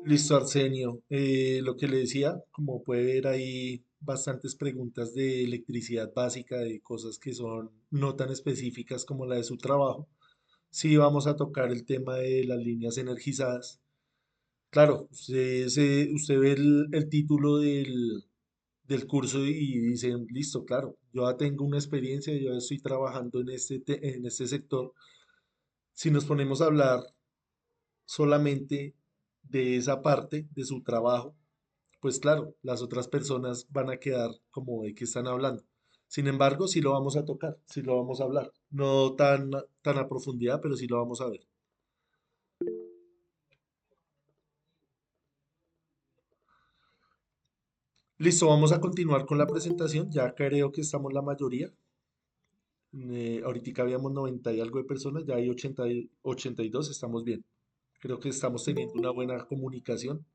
Listo, Arsenio. Lo que le decía, como puede ver, hay bastantes preguntas de electricidad básica, de cosas que son no tan específicas como la de su trabajo. Sí, vamos a tocar el tema de las líneas energizadas. Claro, usted ve el título del curso y dice, listo, claro, yo ya tengo una experiencia, yo ya estoy trabajando en este sector. Si nos ponemos a hablar solamente de esa parte de su trabajo, pues claro, las otras personas van a quedar como de qué están hablando. Sin embargo, sí lo vamos a tocar, sí lo vamos a hablar. No tan a profundidad, pero sí lo vamos a ver. Listo, vamos a continuar con la presentación. Ya creo que estamos la mayoría. Ahorita habíamos 90 y algo de personas, ya hay 82, estamos bien. Creo que estamos teniendo una buena comunicación.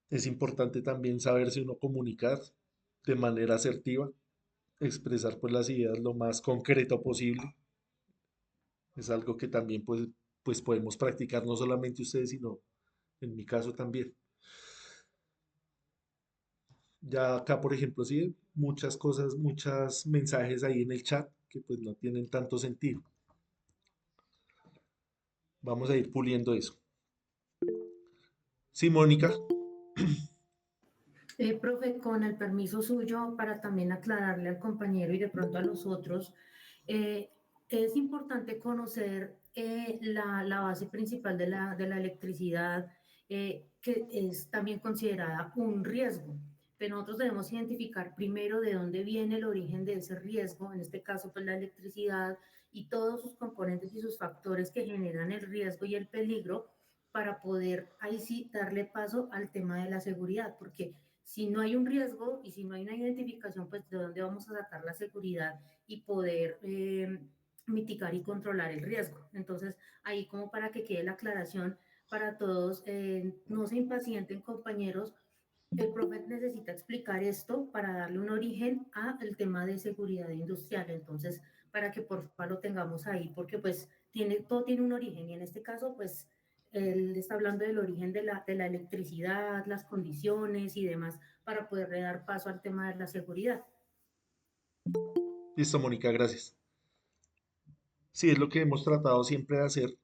Es importante también saberse uno comunicar de manera asertiva, expresar pues las ideas lo más concreto posible. Es algo que también pues podemos practicar no solamente ustedes, sino en mi caso también. Ya acá, por ejemplo, sí, muchas cosas, muchos mensajes ahí en el chat que pues no tienen tanto sentido. Vamos a ir puliendo eso. Sí, Mónica. Profe, con el permiso suyo, para también aclararle al compañero y de pronto a los otros, eh, es importante conocer la base principal de la electricidad, que es también considerada un riesgo. Pero nosotros debemos identificar primero de dónde viene el origen de ese riesgo, en este caso, pues la electricidad y todos sus componentes y sus factores que generan el riesgo y el peligro para poder ahí sí darle paso al tema de la seguridad, porque si no hay un riesgo y si no hay una identificación, pues de dónde vamos a sacar la seguridad y poder mitigar y controlar el riesgo. Entonces, ahí como para que quede la aclaración para todos, no se impacienten compañeros, el profe necesita explicar esto para darle un origen al tema de seguridad industrial. Entonces, para que por favor lo tengamos ahí, porque pues todo tiene un origen y en este caso, pues él está hablando del origen de la electricidad, las condiciones y demás, para poderle dar paso al tema de la seguridad. Listo, Mónica, gracias. Sí, es lo que hemos tratado siempre de hacer.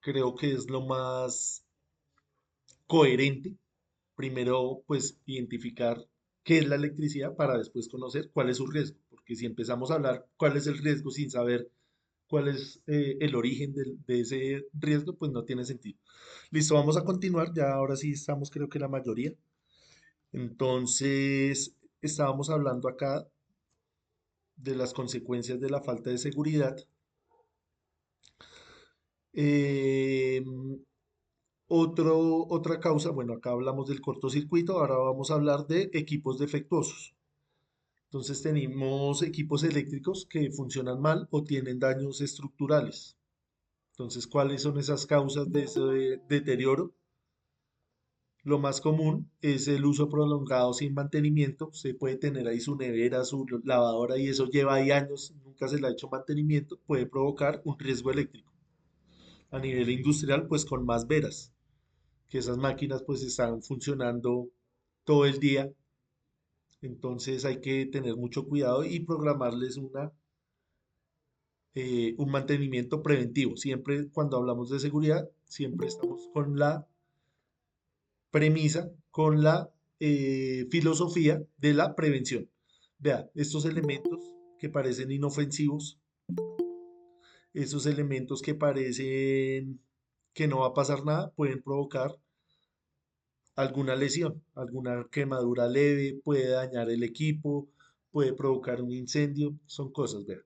Creo que es lo más coherente. Primero, pues, identificar qué es la electricidad para después conocer cuál es su riesgo. Porque si empezamos a hablar cuál es el riesgo sin saber cuál es el origen de ese riesgo, pues no tiene sentido. Listo, vamos a continuar. Ya ahora sí estamos, creo que la mayoría. Entonces, estábamos hablando acá de las consecuencias de la falta de seguridad. Otra causa, bueno, acá hablamos del cortocircuito, ahora vamos a hablar de equipos defectuosos. Entonces tenemos equipos eléctricos que funcionan mal o tienen daños estructurales. Entonces, ¿cuáles son esas causas de ese deterioro? Lo más común es el uso prolongado sin mantenimiento. Usted puede tener ahí su nevera, su lavadora y eso lleva ahí años, nunca se le ha hecho mantenimiento, puede provocar un riesgo eléctrico. A nivel industrial, pues con más veras, que esas máquinas pues están funcionando todo el día, entonces hay que tener mucho cuidado y programarles un mantenimiento preventivo. Siempre cuando hablamos de seguridad, siempre estamos con la premisa, con la filosofía de la prevención. Vea, estos elementos que parecen inofensivos, esos elementos que parecen que no va a pasar nada, pueden provocar alguna lesión, alguna quemadura leve, puede dañar el equipo, puede provocar un incendio, son cosas, vea.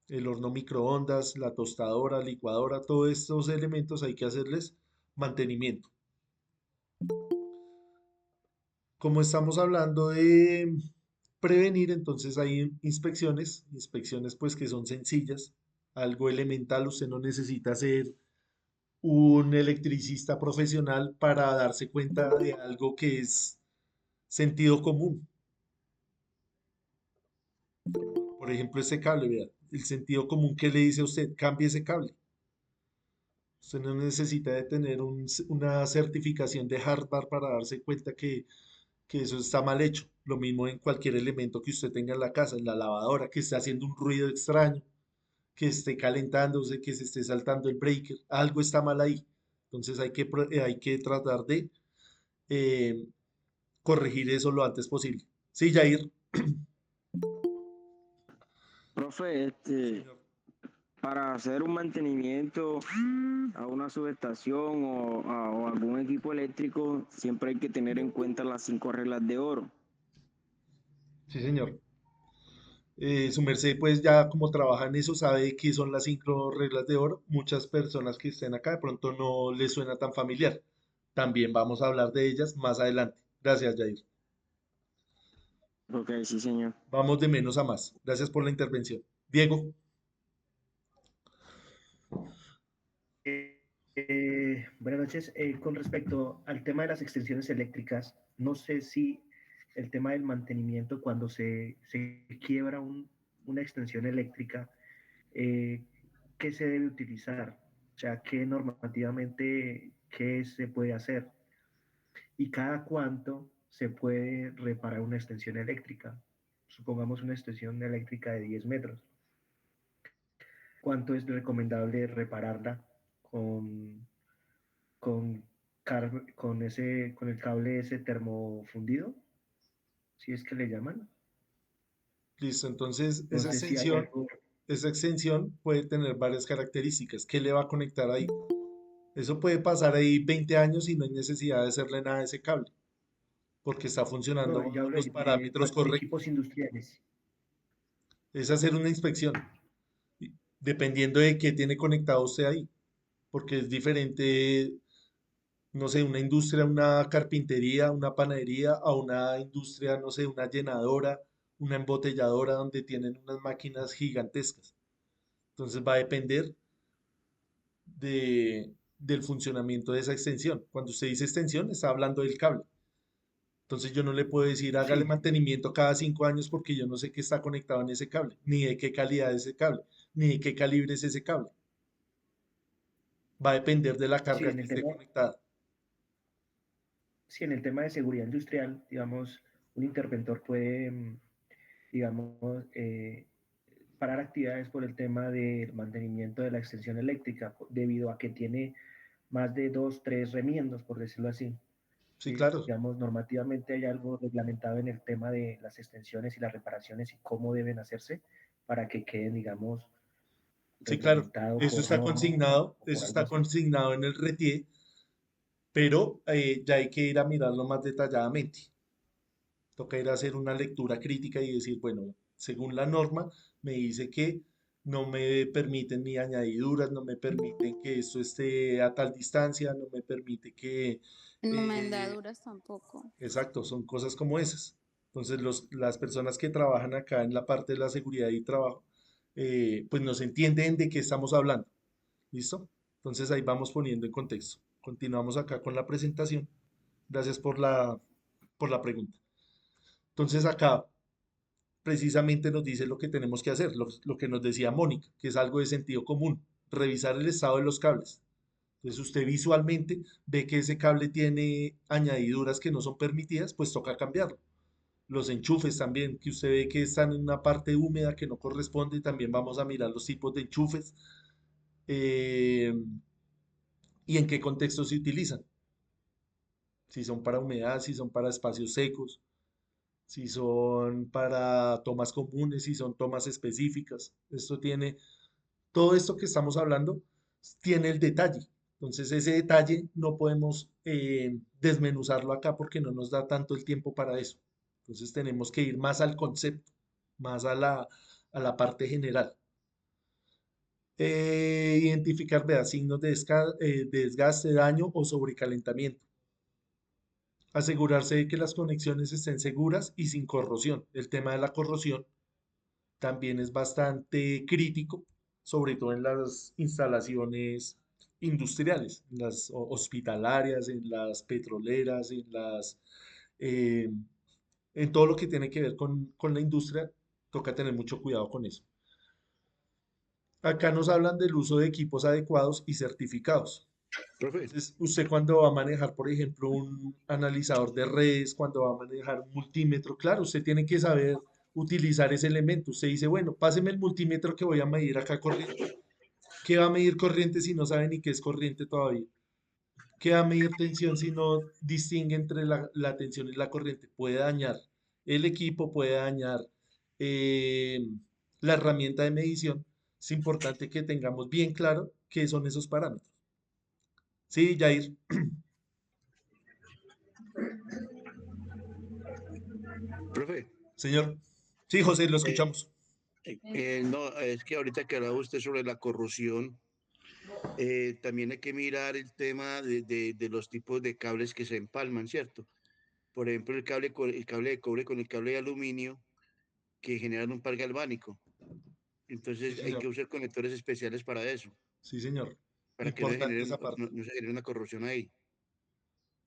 El horno microondas, la tostadora, licuadora, todos estos elementos hay que hacerles mantenimiento. Como estamos hablando de prevenir, entonces hay inspecciones pues que son sencillas, algo elemental, usted no necesita ser un electricista profesional para darse cuenta de algo que es sentido común. Por ejemplo, ese cable, vea, el sentido común que le dice a usted, cambie ese cable. Usted no necesita de tener una certificación de Harvard para darse cuenta que eso está mal hecho. Lo mismo en cualquier elemento que usted tenga en la casa, en la lavadora, que esté haciendo un ruido extraño, que esté calentándose, que se esté saltando el breaker, algo está mal ahí. Entonces hay que tratar de eh, corregir eso lo antes posible. Sí, Jair. Profe, para hacer un mantenimiento a una subestación o algún equipo eléctrico, siempre hay que tener en cuenta las 5 reglas de oro. Sí, señor. Su merced, pues ya como trabaja en eso, sabe qué son las 5 reglas de oro. Muchas personas que estén acá de pronto no les suena tan familiar. También vamos a hablar de ellas más adelante. Gracias, Jair. Ok, sí, señor. Vamos de menos a más. Gracias por la intervención. Diego, Eh, Buenas noches. Con respecto al tema de las extensiones eléctricas, no sé si el tema del mantenimiento, cuando se quiebra una extensión eléctrica, eh, ¿qué se debe utilizar? O sea, ¿qué normativamente, qué se puede hacer? ¿Y cada cuánto se puede reparar una extensión eléctrica? Supongamos una extensión eléctrica de 10 metros. ¿Cuánto es recomendable repararla con, con, con el cable ese termofundido? Si es que le llaman. listo. Entonces, No sé si hay algo. esa extensión puede tener varias características. ¿Qué le va a conectar ahí? Eso puede pasar ahí 20 años y no hay necesidad de hacerle nada a ese cable, porque está funcionando No, yo bajo hablo los parámetros de correctos. equipos industriales. Es hacer una inspección, dependiendo de qué tiene conectado usted ahí, porque es diferente, no sé, una industria, una carpintería, una panadería, a una industria, no sé, una llenadora, una embotelladora donde tienen unas máquinas gigantescas. Entonces va a depender del funcionamiento de esa extensión. Cuando usted dice extensión, está hablando del cable. Entonces yo no le puedo decir hágale Sí, mantenimiento cada 5 años porque yo no sé qué está conectado en ese cable, ni de qué calidad es ese cable, ni de qué calibre es ese cable. Va a depender de la sí, carga que esté conectada. sí, en el tema de seguridad industrial, digamos, un interventor puede, digamos, parar actividades por el tema del mantenimiento de la extensión eléctrica, debido a que tiene más de 2, 3 remiendos, por decirlo así. Sí, claro. Digamos, normativamente hay algo reglamentado en el tema de las extensiones y las reparaciones y cómo deben hacerse para que queden, digamos, Sí, claro. reglamentado por norma o Eso por algo está así. consignado en el RETIE, pero ya hay que ir a mirarlo más detalladamente. Toca ir a hacer una lectura crítica y decir, bueno, según la norma, me dice que no me permiten ni añadiduras, no me permiten que esto esté a tal distancia, no me permite que... eh, Enmendaduras tampoco. exacto, son cosas como esas. Entonces, las personas que trabajan acá en la parte de la seguridad y trabajo, pues nos entienden de qué estamos hablando. ¿Listo? Entonces ahí vamos poniendo en contexto. Continuamos acá con la presentación. Gracias por la pregunta. Entonces acá precisamente nos dice lo que tenemos que hacer, lo que nos decía Mónica, que es algo de sentido común, revisar el estado de los cables. Entonces usted visualmente ve que ese cable tiene añadiduras que no son permitidas, pues toca cambiarlo. Los enchufes también, que usted ve que están en una parte húmeda que no corresponde, también vamos a mirar los tipos de enchufes eh, y en qué contexto se utilizan. Si son para humedad, si son para espacios secos, si son para tomas comunes, si son tomas específicas. Todo esto que estamos hablando tiene el detalle. Entonces ese detalle no podemos desmenuzarlo acá porque no nos da tanto el tiempo para eso. Entonces tenemos que ir más al concepto, más a la parte general. Identificar, vea, signos de desgaste, daño o sobrecalentamiento. Asegurarse de que las conexiones estén seguras y sin corrosión. El tema de la corrosión también es bastante crítico, sobre todo en las instalaciones industriales, en las hospitalarias, en las petroleras, eh, en todo lo que tiene que ver con la industria, toca tener mucho cuidado con eso. Acá nos hablan del uso de equipos adecuados y certificados. Entonces, usted cuando va a manejar, por ejemplo, un analizador de redes, cuando va a manejar un multímetro, claro, usted tiene que saber utilizar ese elemento. Usted dice, bueno, páseme el multímetro que voy a medir acá corriente. ¿Qué va a medir corriente si no sabe ni qué es corriente todavía? ¿Qué va a medir tensión si no distingue entre la tensión y la corriente? Puede dañar el equipo, puede dañar eh, la herramienta de medición. Es importante que tengamos bien claro qué son esos parámetros. Sí, Jair. Profe, Señor. Sí, José, lo Eh, escuchamos. no, es que ahorita que hablaba usted sobre la corrosión, también hay que mirar el tema de los tipos de cables que se empalman, ¿cierto? Por ejemplo, el cable de cobre con el cable de aluminio que generan un par galvánico. Sí, Entonces hay que señor. usar conectores especiales para eso, Sí, señor. para que Importante esa parte. no se genere una corrosión ahí.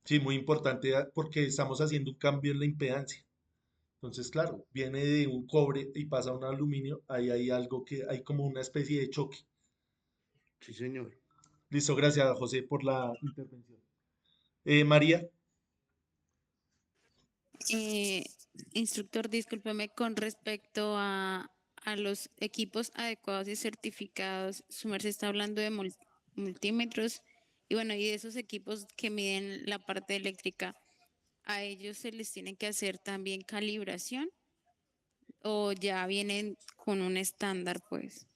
Sí, muy importante porque estamos haciendo un cambio en la impedancia. Entonces, claro, viene de un cobre y pasa a un aluminio, ahí hay algo que hay como una especie de choque. Sí, señor. Listo, gracias, José, por la intervención. María, Eh, Instructor, discúlpeme, con respecto a los equipos adecuados y certificados, su merced está hablando de multímetros y bueno, y de esos equipos que miden la parte eléctrica, ¿a ellos se les tiene que hacer también calibración o ya vienen con un estándar, pues?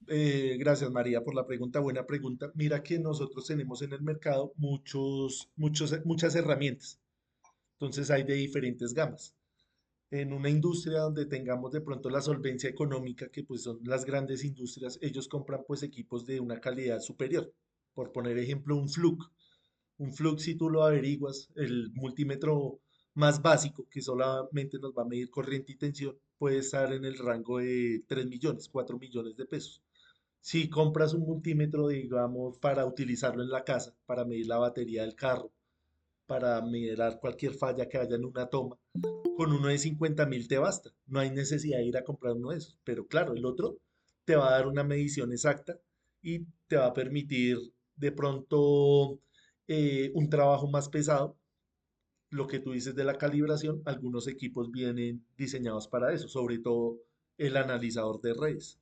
gracias, María, por la pregunta. Buena pregunta. Mira que nosotros tenemos en el mercado muchas herramientas. Entonces hay de diferentes gamas. En una industria donde tengamos de pronto la solvencia económica, que pues son las grandes industrias, ellos compran pues equipos de una calidad superior. Por poner ejemplo, un Fluke. Un Flux, si tú lo averiguas, el multímetro más básico, que solamente nos va a medir corriente y tensión, puede estar en el rango de 3 millones, 4 millones de pesos. Si compras un multímetro, digamos, para utilizarlo en la casa, para medir la batería del carro, para mirar cualquier falla que haya en una toma, con uno de 50.000 te basta. No hay necesidad de ir a comprar uno de esos. Pero claro, el otro te va a dar una medición exacta y te va a permitir de pronto un trabajo más pesado. Lo que tú dices de la calibración, algunos equipos vienen diseñados para eso, sobre todo el analizador de redes,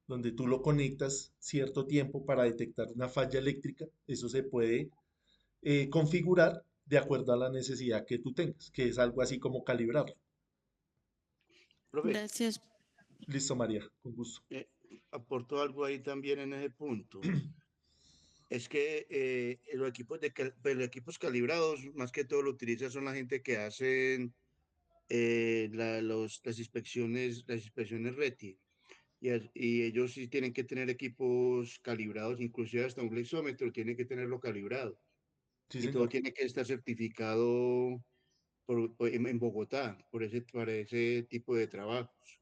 donde tú lo conectas cierto tiempo para detectar una falla eléctrica. Eso se puede configurar de acuerdo a la necesidad que tú tengas, que es algo así como calibrarlo. Profe, Gracias. Listo, María, con gusto. aporto algo ahí también en ese punto. Es que pues, los equipos calibrados, más que todo lo utilizan son la gente que hacen las inspecciones RETI. Y ellos sí tienen que tener equipos calibrados, inclusive hasta un flexómetro tiene que tenerlo calibrado. Sí, Y todo señor. tiene que estar certificado en Bogotá para ese tipo de trabajos.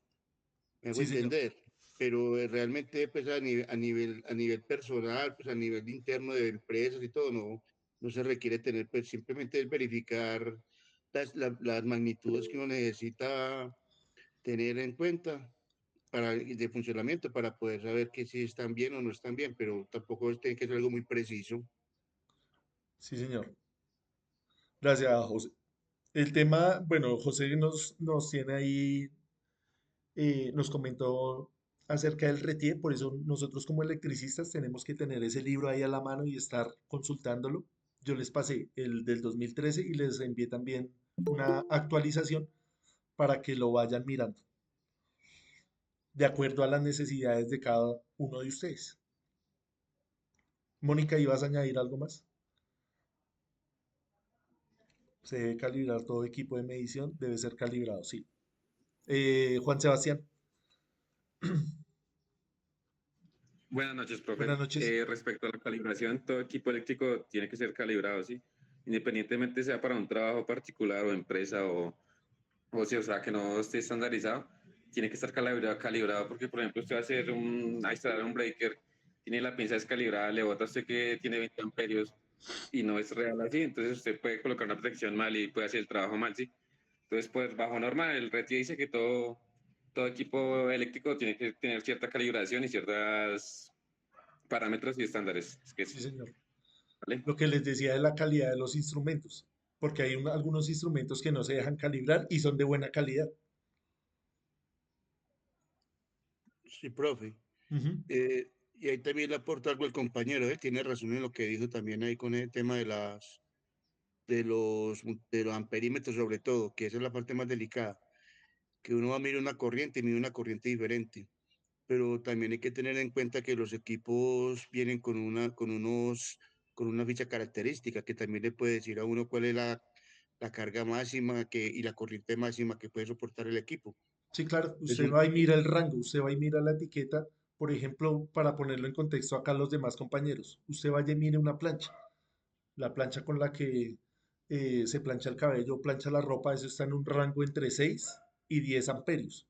Me hago Sí, señor. entender, pero realmente pues a nivel personal, pues a nivel interno de empresas y todo, no se requiere tener, pues simplemente es verificar las magnitudes que uno necesita tener en cuenta de funcionamiento para poder saber que si están bien o no están bien, pero tampoco tiene que ser algo muy preciso. Sí, señor. Gracias, José. El tema, bueno, José nos tiene ahí, nos comentó acerca del RETIE, por eso nosotros como electricistas tenemos que tener ese libro ahí a la mano y estar consultándolo. Yo les pasé el del 2013 y les envié también una actualización para que lo vayan mirando, de acuerdo a las necesidades de cada uno de ustedes. Mónica, ¿ibas a añadir algo más? Se debe calibrar todo equipo de medición, debe ser calibrado, sí. Juan Sebastián, Buenas noches, buenas profe. noches. Respecto a la calibración, todo equipo eléctrico tiene que ser calibrado, ¿sí? Independientemente sea para un trabajo particular o empresa o si, o sea, que no esté estandarizado, tiene que estar calibrado porque, por ejemplo, usted va a a instalar un breaker, tiene la pinza descalibrada, le bota a usted que tiene 20 amperios y no es real así, entonces usted puede colocar una protección mal y puede hacer el trabajo mal, ¿sí? Entonces, pues, bajo norma, el RETI dice que todo equipo eléctrico tiene que tener cierta calibración y ciertas parámetros y estándares. Es que Sí, es, señor. ¿vale? Lo que les decía de la calidad de los instrumentos, porque hay algunos instrumentos que no se dejan calibrar y son de buena calidad. Sí, profe. Ujú. Y ahí también le aporta algo el compañero, tiene razón en lo que dijo también ahí con el tema de los amperímetros sobre todo, que esa es la parte más delicada, que uno va a medir una corriente y mide una corriente diferente, pero también hay que tener en cuenta que los equipos vienen con una ficha característica que también le puede decir a uno la carga máxima y la corriente máxima que puede soportar el equipo. Sí, claro, Es usted un, va y mira el rango, usted va y mira la etiqueta, por ejemplo, para ponerlo en contexto acá a los demás compañeros, usted vaya y mire una plancha, la plancha con la que se plancha el cabello, plancha la ropa, eso está en un rango entre 6 y 10 amperios.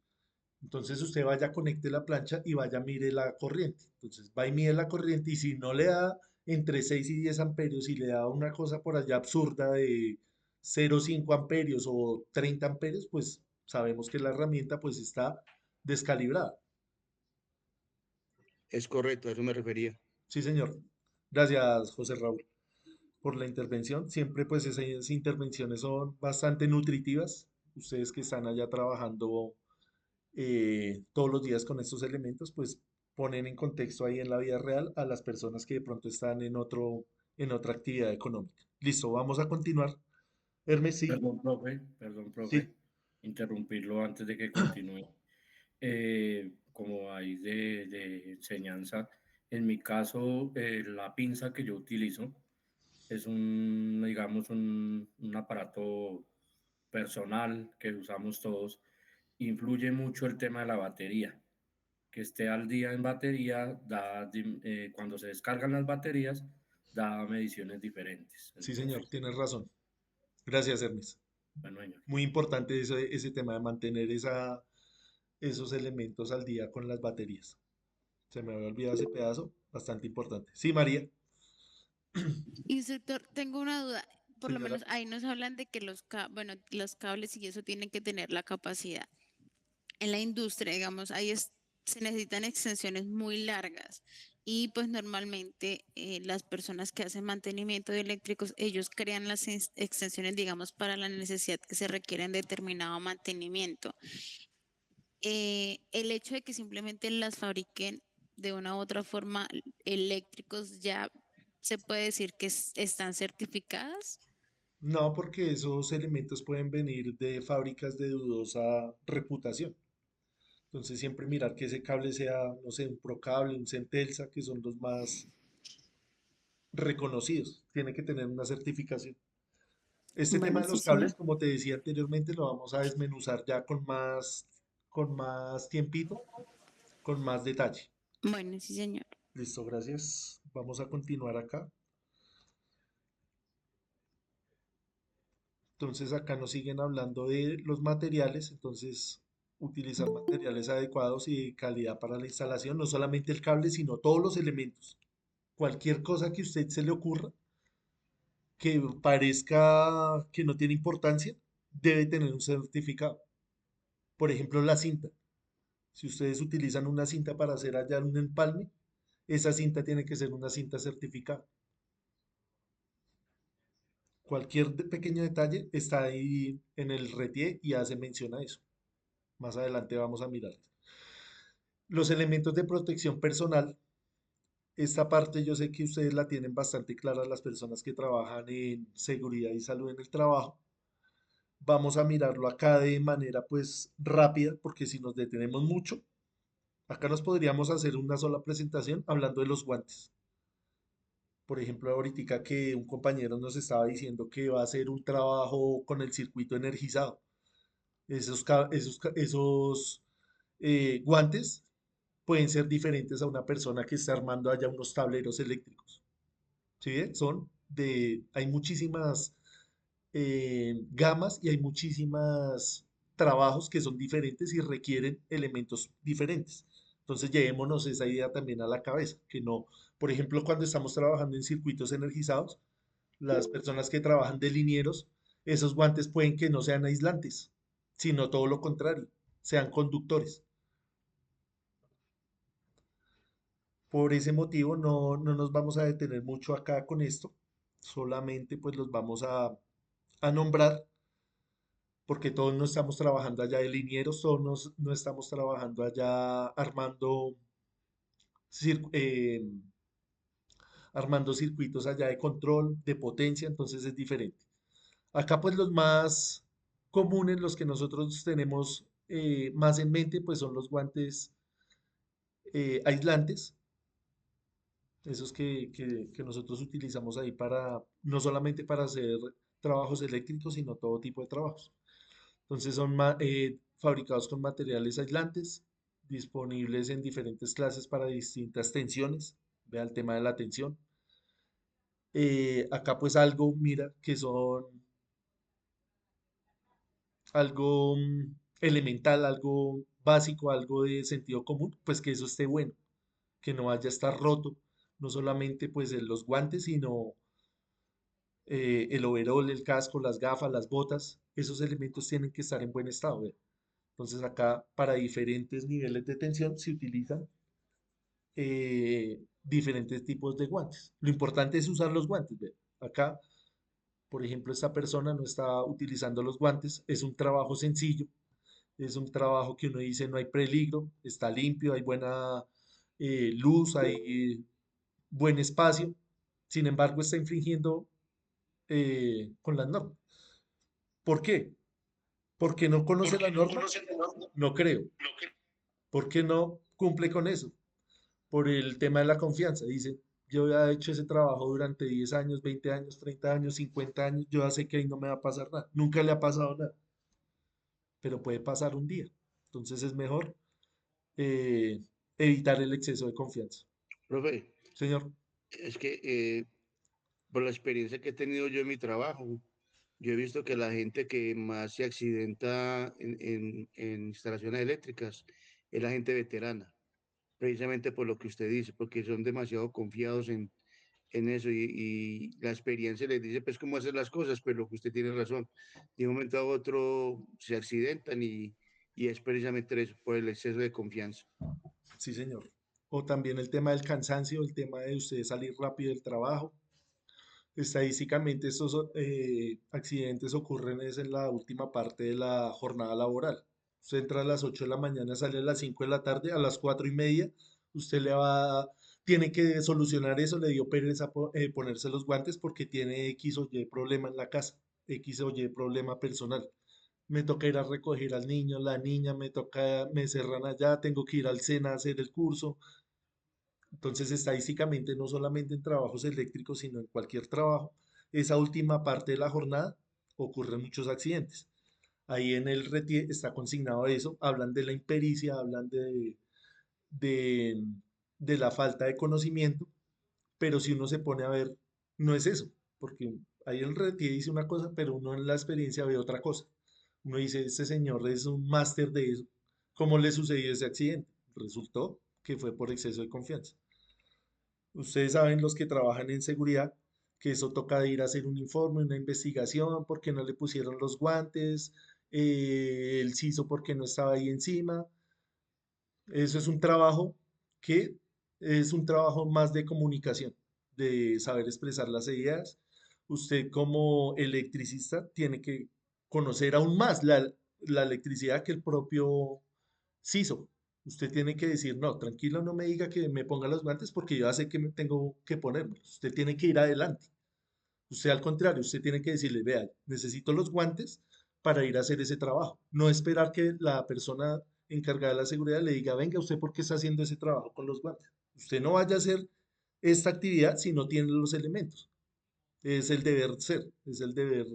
Entonces usted vaya, conecte la plancha y vaya, mire la corriente. Entonces va y mide la corriente y si no le da entre 6 y 10 amperios y le da una cosa por allá absurda de 0,5 amperios o 30 amperios, pues sabemos que la herramienta pues está descalibrada. es correcto, a eso me refería. Sí, señor. Gracias, José Raúl, por la intervención. Siempre pues esas intervenciones son bastante nutritivas. Ustedes que están allá trabajando todos los días con estos elementos, pues ponen en contexto ahí en la vida real a las personas que de pronto están en otra actividad económica. Listo, vamos a continuar. Hermes, sí, Perdón, profe, sí, interrumpirlo antes de que continúe. Como hay de enseñanza, en mi caso, la pinza que yo utilizo es digamos, un aparato personal que usamos todos. Influye mucho el tema de la batería. Que esté al día en batería, cuando se descargan las baterías, da mediciones diferentes. sí, señor, tienes razón. Gracias, Hermes. Bueno, señor. Muy importante ese tema de mantener esos elementos al día con las baterías. Se me había olvidado ese pedazo, bastante importante. Sí, María, Instructor, tengo una duda. Por lo señora. menos ahí nos hablan de que bueno, los cables y eso tienen que tener la capacidad. En la industria, digamos, se necesitan extensiones muy largas y pues normalmente las personas que hacen mantenimiento de eléctricos, ellos crean las extensiones, digamos, para la necesidad que se requiere en determinado mantenimiento. El hecho de que simplemente las fabriquen de una u otra forma eléctricos ya se puede decir que están certificadas. No, porque esos elementos pueden venir de fábricas de dudosa reputación. Entonces siempre mirar que ese cable sea, no sé, un Procable, un Centelsa, que son los más reconocidos. Tiene que tener una certificación. Este tema Bueno, de sí, los cables, señor. como te decía anteriormente, lo vamos a desmenuzar ya con más tiempito, con más detalle. Bueno, sí, señor. Listo, gracias. Vamos a continuar acá. Entonces acá nos siguen hablando de los materiales, entonces utilizar materiales adecuados y de calidad para la instalación, no solamente el cable, sino todos los elementos. Cualquier cosa que a usted se le ocurra que parezca que no tiene importancia, debe tener un certificado. Por ejemplo, la cinta. Si ustedes utilizan una cinta para hacer allá un empalme, esa cinta tiene que ser una cinta certificada. Cualquier pequeño detalle está ahí en el RETIE y hace mención a eso. Más adelante vamos a mirar. Los elementos de protección personal. Esta parte yo sé que ustedes la tienen bastante clara las personas que trabajan en seguridad y salud en el trabajo. Vamos a mirarlo acá de manera pues rápida porque si nos detenemos mucho, acá nos podríamos hacer una sola presentación hablando de los guantes. Por ejemplo, ahorita que un compañero nos estaba diciendo que va a hacer un trabajo con el circuito energizado. Esos guantes pueden ser diferentes a una persona que está armando allá unos tableros eléctricos. ¿Sí ven? Hay muchísimas gamas y hay muchísimas trabajos que son diferentes y requieren elementos diferentes. Entonces llevémonos esa idea también a la cabeza, que no, por ejemplo, cuando estamos trabajando en circuitos energizados, las personas que trabajan de linieros, esos guantes pueden que no sean aislantes, sino todo lo contrario, sean conductores. Por ese motivo no nos vamos a detener mucho acá con esto, solamente pues los vamos a nombrar porque todos no estamos trabajando allá de linieros, todos no estamos trabajando allá cir- eh, armando circuitos allá de control, de potencia, entonces es diferente. Acá pues los más comunes, los que nosotros tenemos más en mente, pues son los guantes aislantes, esos que nosotros utilizamos ahí para, no solamente para hacer trabajos eléctricos, sino todo tipo de trabajos. Entonces son fabricados con materiales aislantes, disponibles en diferentes clases para distintas tensiones. Vea el tema de la tensión. Acá pues algo, mira, que son algo elemental, algo básico, algo de sentido común, pues que eso esté bueno, que no vaya a estar roto, no solamente pues en los guantes, sino el overol, el casco, las gafas, las botas, esos elementos tienen que estar en buen estado. ¿Ve? Entonces acá para diferentes niveles de tensión se utilizan diferentes tipos de guantes. Lo importante es usar los guantes. ¿Ve? Acá, por ejemplo, esta persona no está utilizando los guantes, es un trabajo sencillo, es un trabajo que uno dice no hay peligro, está limpio, hay buena luz, hay buen espacio, sin embargo está infringiendo con las normas. ¿Por qué? ¿Porque no conoce la norma? No creo. ¿Por qué no cumple con eso? Por el tema de la confianza. Dice, yo ya he hecho ese trabajo durante 10 años, 20 años, 30 años, 50 años, yo ya sé que ahí no me va a pasar nada. Nunca le ha pasado nada, pero puede pasar un día. Entonces es mejor eh, evitar el exceso de confianza. Profe, Señor, es que por la experiencia que he tenido yo en mi trabajo, yo he visto que la gente que más se accidenta en instalaciones eléctricas es la gente veterana, precisamente por lo que usted dice, porque son demasiado confiados en eso y la experiencia les dice pues cómo hacer las cosas, pero lo que usted tiene razón, de un momento a otro se accidentan y es precisamente eso, por el exceso de confianza. sí, señor. O también el tema del cansancio, el tema de usted salir rápido del trabajo. Estadísticamente estos accidentes ocurren es en la última parte de la jornada laboral. Usted entra a las 8 de la mañana, sale a las 5 de la tarde, a las 4:30, usted tiene que solucionar eso, le dio pereza ponerse los guantes porque tiene X o Y problema en la casa, X o Y problema personal. Me toca ir a recoger al niño, la niña, me cerran allá, tengo que ir al SENA a hacer el curso. Entonces, estadísticamente, no solamente en trabajos eléctricos, sino en cualquier trabajo, esa última parte de la jornada ocurren muchos accidentes. Ahí en el RETIE está consignado eso, hablan de la impericia, hablan de, de la falta de conocimiento, pero si uno se pone a ver, no es eso, porque ahí el RETIE dice una cosa, pero uno en la experiencia ve otra cosa. Uno dice, este señor es un máster de eso. ¿Cómo le sucedió ese accidente? Resultó que fue por exceso de confianza. Ustedes saben los que trabajan en seguridad que eso toca de ir a hacer un informe, una investigación, porque no le pusieron los guantes, el CISO porque no estaba ahí encima. Eso es un trabajo que es un trabajo más de comunicación, de saber expresar las ideas. Usted como electricista tiene que conocer aún más la electricidad que el propio CISO. Usted tiene que decir, no, tranquilo, no me diga que me ponga los guantes porque yo ya sé que me tengo que ponerlos. Usted tiene que ir adelante. Usted al contrario, usted tiene que decirle, vea, necesito los guantes para ir a hacer ese trabajo. No esperar que la persona encargada de la seguridad le diga, venga, ¿usted por qué está haciendo ese trabajo con los guantes? Usted no vaya a hacer esta actividad si no tiene los elementos. Es el deber ser, es el deber,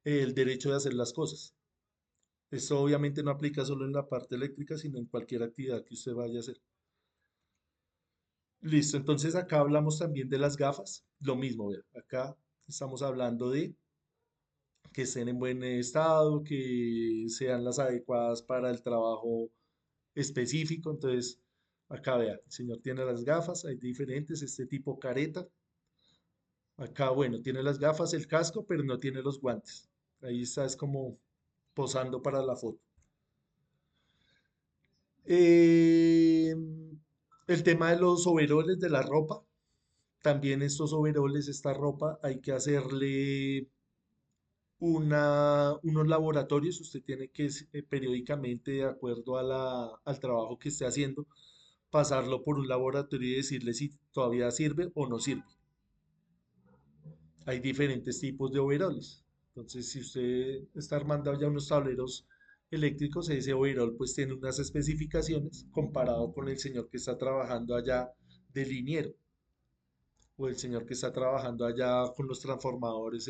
el derecho de hacer las cosas. Esto obviamente no aplica solo en la parte eléctrica, sino en cualquier actividad que usted vaya a hacer. Listo, entonces acá hablamos también de las gafas. Lo mismo, vea, acá estamos hablando de que estén en buen estado, que sean las adecuadas para el trabajo específico. Entonces, acá vea, el señor tiene las gafas, hay diferentes, este tipo careta. Acá, bueno, tiene las gafas, el casco, pero no tiene los guantes. Ahí está, es como posando para la foto. Eh, el tema de los overoles de la ropa, también estos overoles, esta ropa, hay que hacerle unos laboratorios. Usted tiene que periódicamente, de acuerdo a al trabajo que esté haciendo, pasarlo por un laboratorio y decirle si todavía sirve o no sirve. Hay diferentes tipos de overoles. Entonces, si usted está armando ya unos tableros eléctricos, ese overol pues tiene unas especificaciones comparado con el señor que está trabajando allá de liniero o el señor que está trabajando allá con los transformadores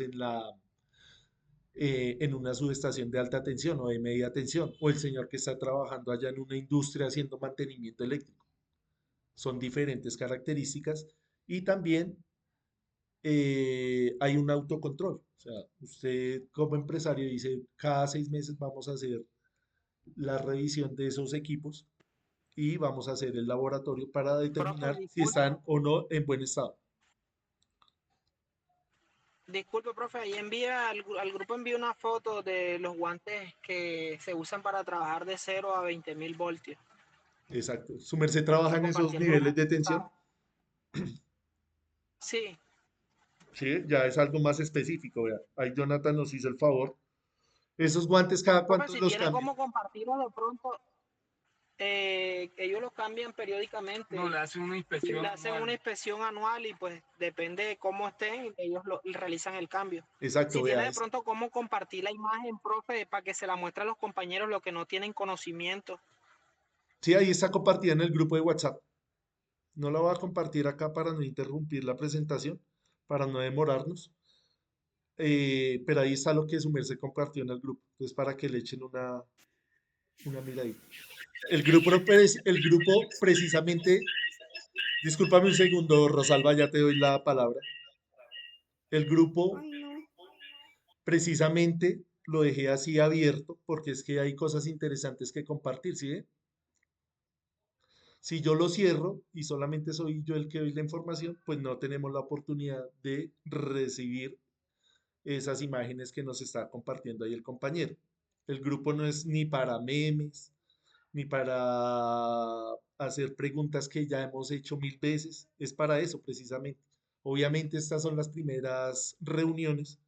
en una subestación de alta tensión o de media tensión, o el señor que está trabajando allá en una industria haciendo mantenimiento eléctrico. Son diferentes características y también hay un autocontrol. O sea, usted como empresario dice, cada 6 meses vamos a hacer la revisión de esos equipos y vamos a hacer el laboratorio para Profe, determinar si disculpe, están o no en buen estado. disculpe, profe, ahí al grupo envía una foto de los guantes que se usan para trabajar de 0 a 20.000 voltios. Exacto. ¿Su merced trabaja Se en esos compartió el niveles grupo. de tensión? Sí, Sí, ya es algo más específico, vea. Ahí Jonathan nos hizo el favor. Esos guantes, ¿cada profe, cuántos si los tiene cambian? cómo compartirlo de pronto, ellos los cambian periódicamente. No, le hacen una inspección Le hacen anual. una inspección anual y pues depende de cómo estén, ellos realizan el cambio. Exacto, Si tiene vea. de pronto cómo compartir la imagen, profe, para que se la muestre a los compañeros los que no tienen conocimiento. Sí, ahí está compartida en el grupo de WhatsApp. No la voy a compartir acá para no interrumpir la presentación, para no demorarnos. Pero ahí está lo que su merced compartió en el grupo. Entonces, para que le echen una miradita. El grupo precisamente, discúlpame un segundo, Rosalba, ya te doy la palabra. El grupo precisamente lo dejé así abierto porque es que hay cosas interesantes que compartir, ¿sí ve? Si yo lo cierro y solamente soy yo el que doy la información, pues no tenemos la oportunidad de recibir esas imágenes que nos está compartiendo ahí el compañero. El grupo no es ni para memes, ni para hacer preguntas que ya hemos hecho 1000 veces, es para eso precisamente. Obviamente estas son las primeras reuniones,